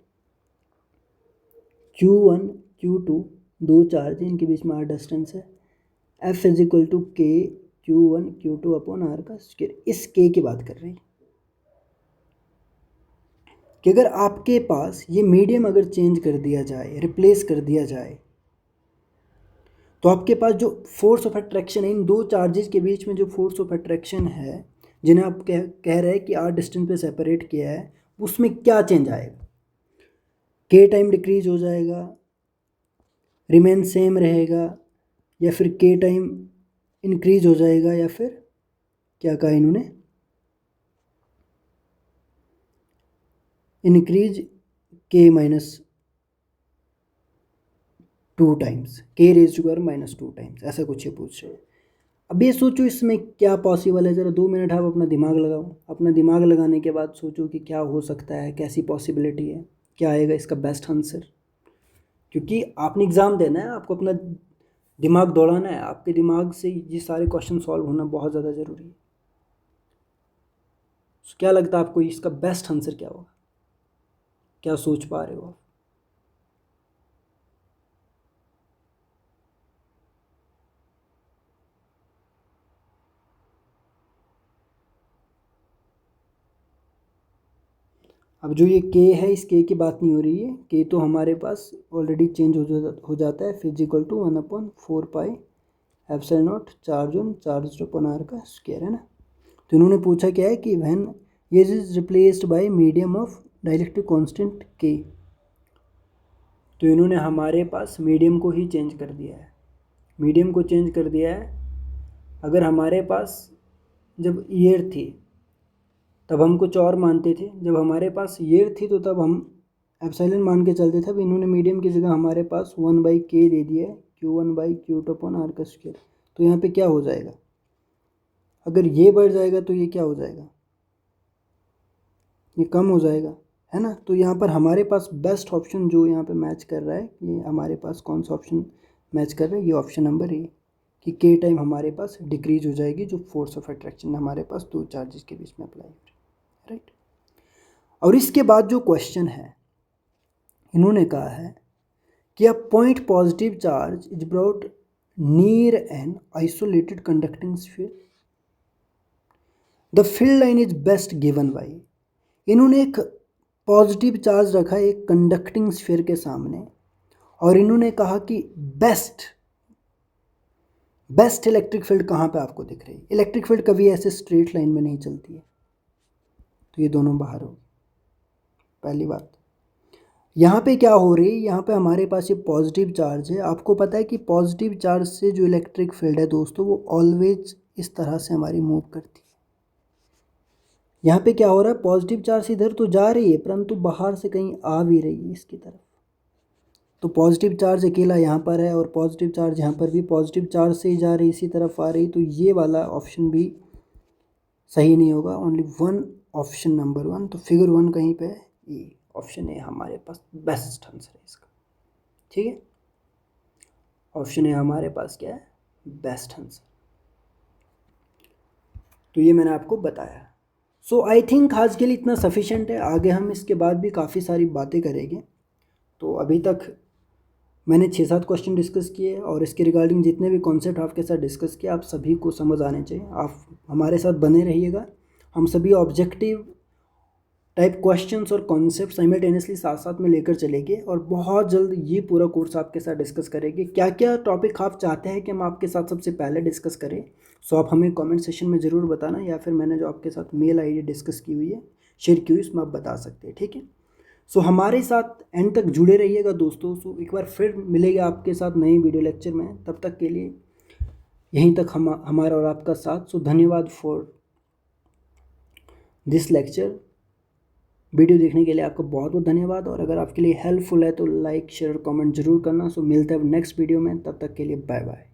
Q1 Q2 दो चार्ज, इनके बीच में आर डिस्टेंस है। F is equal to K Q1 Q2 upon R का स्क्वायर। इस के की बात कर रही है कि अगर आपके पास ये मीडियम अगर चेंज कर दिया जाए, रिप्लेस कर दिया जाए, तो आपके पास जो फोर्स ऑफ अट्रैक्शन है, इन दो चार्जेस के बीच में जो फोर्स ऑफ अट्रैक्शन है, जिन्हें आप कह रहे हैं कि आर डिस्टेंस पे सेपरेट किया है, उसमें क्या चेंज आएगा? के टाइम डिक्रीज हो जाएगा, रिमेन सेम रहेगा, या फिर के टाइम इंक्रीज हो जाएगा, या फिर क्या कहा इन्होंने, इंक्रीज के माइनस 2 टाइम्स, के रेज टू पावर -2 टाइम्स, ऐसा कुछ ये पूछ रहे हैं। अब ये सोचो इसमें क्या पॉसिबल है। ज़रा 2 मिनट आप अपना दिमाग लगाओ। अपना दिमाग लगाने के बाद सोचो कि क्या हो सकता है, कैसी पॉसिबिलिटी है, क्या आएगा इसका बेस्ट आंसर। क्योंकि आपने एग्ज़ाम देना है, आपको अपना दिमाग दौड़ाना है, आपके दिमाग से ये सारे क्वेश्चन सॉल्व होना बहुत ज़्यादा ज़रूरी है। तो क्या लगता है आपको इसका बेस्ट आंसर क्या होगा? क्या सोच पा रहे हो आप? अब जो ये के है, इस के की बात नहीं हो रही है। के तो हमारे पास ऑलरेडी चेंज हो जाता है, physical to 1/4 pi epsilon naught charge one charge upon R का स्क्वायर, है ना। तो इन्होंने पूछा क्या है कि व्हेन ये is replaced bye medium of dielectric constant के, तो इन्होंने हमारे पास मीडियम को ही चेंज कर दिया है। मीडियम को चेंज कर दिया है। अगर हमारे पास जब ईयर थी तब हम कुछ और मानते थे, जब हमारे पास ईयर थी तो तब हम एप्सिलॉन मान के चलते थे। अब इन्होंने मीडियम की जगह हमारे पास 1/k दे दिया है, Q1/Q2 अपॉन आर का स्क्वायर। तो यहाँ पे क्या हो जाएगा? अगर ये बढ़ जाएगा तो ये क्या हो जाएगा? ये कम हो जाएगा, है ना। तो यहाँ पर हमारे पास बेस्ट ऑप्शन जो यहाँ पे मैच कर रहा है, ये हमारे पास कौन सा ऑप्शन मैच कर रहा है? ये ऑप्शन नंबर ए, कि के टाइम हमारे पास डिक्रीज हो जाएगी, जो फोर्स ऑफ अट्रैक्शन हमारे पास दो चार्जेस के बीच में अप्लाई हो रही है, राइट। और इसके बाद जो क्वेश्चन है, इन्होंने कहा है कि a point positive charge is brought near an isolated conducting sphere, the field line is best given by. इन्होंने एक पॉजिटिव चार्ज रखा है एक कंडक्टिंग स्फीयर के सामने, और इन्होंने कहा कि बेस्ट इलेक्ट्रिक फील्ड कहाँ पे आपको दिख रही है। इलेक्ट्रिक फील्ड कभी ऐसे स्ट्रेट लाइन में नहीं चलती है, तो ये दोनों बाहर हो। पहली बात, यहाँ पे क्या हो रही है, यहाँ पे हमारे पास ये पॉजिटिव चार्ज है। आपको पता है कि पॉजिटिव चार्ज से जो इलेक्ट्रिक फील्ड है दोस्तों, वो ऑलवेज इस तरह से हमारी मूव करती है। यहाँ पे क्या हो रहा है, पॉजिटिव चार्ज इधर तो जा रही है, परंतु बाहर से कहीं आ भी रही है इसकी तरफ। तो पॉजिटिव चार्ज अकेला यहाँ पर है, और पॉजिटिव चार्ज यहाँ पर भी पॉजिटिव चार्ज से ही जा रही, इसी तरफ आ रही। तो ये वाला ऑप्शन भी सही नहीं होगा। ओनली वन ऑप्शन नंबर 1, तो फिगर 1 कहीं पे है, ये ऑप्शन ए हमारे पास बेस्ट आंसर है इसका, ठीक है। ऑप्शन ए हमारे पास क्या है, बेस्ट आंसर। तो ये मैंने आपको बताया। सो आई थिंक आज के लिए इतना सफिशेंट है। आगे हम इसके बाद भी काफ़ी सारी बातें करेंगे। तो अभी तक मैंने 6-7 क्वेश्चन डिस्कस किए, और इसके रिगार्डिंग जितने भी कॉन्सेप्ट आपके साथ डिस्कस किए, आप सभी को समझ आने चाहिए। आप हमारे साथ बने रहिएगा। हम सभी ऑब्जेक्टिव टाइप क्वेश्चंस और कॉन्सेप्ट साइमल्टेनियसली साथ साथ में लेकर चलेंगे, और बहुत जल्द ये पूरा कोर्स आपके साथ डिस्कस करेंगे। क्या क्या टॉपिक आप चाहते हैं कि हम आपके साथ सबसे पहले डिस्कस करें, सो आप हमें कमेंट सेशन में ज़रूर बताना, या फिर मैंने जो आपके साथ मेल आईडी डिस्कस की हुई है, शेयर की हुई, इसमें आप बता सकते हैं, ठीक है। सो हमारे साथ एंड तक जुड़े रहिएगा दोस्तों। सो एक बार फिर मिलेगा आपके साथ नए वीडियो लेक्चर में, तब तक के लिए यहीं तक हमारा और आपका साथ। सो धन्यवाद फॉर दिस लेक्चर। वीडियो देखने के लिए आपका बहुत बहुत धन्यवाद, और अगर आपके लिए हेल्पफुल है तो लाइक शेयर और कमेंट जरूर करना। सो मिलते हैं नेक्स्ट वीडियो में, तब तक के लिए बाय बाय।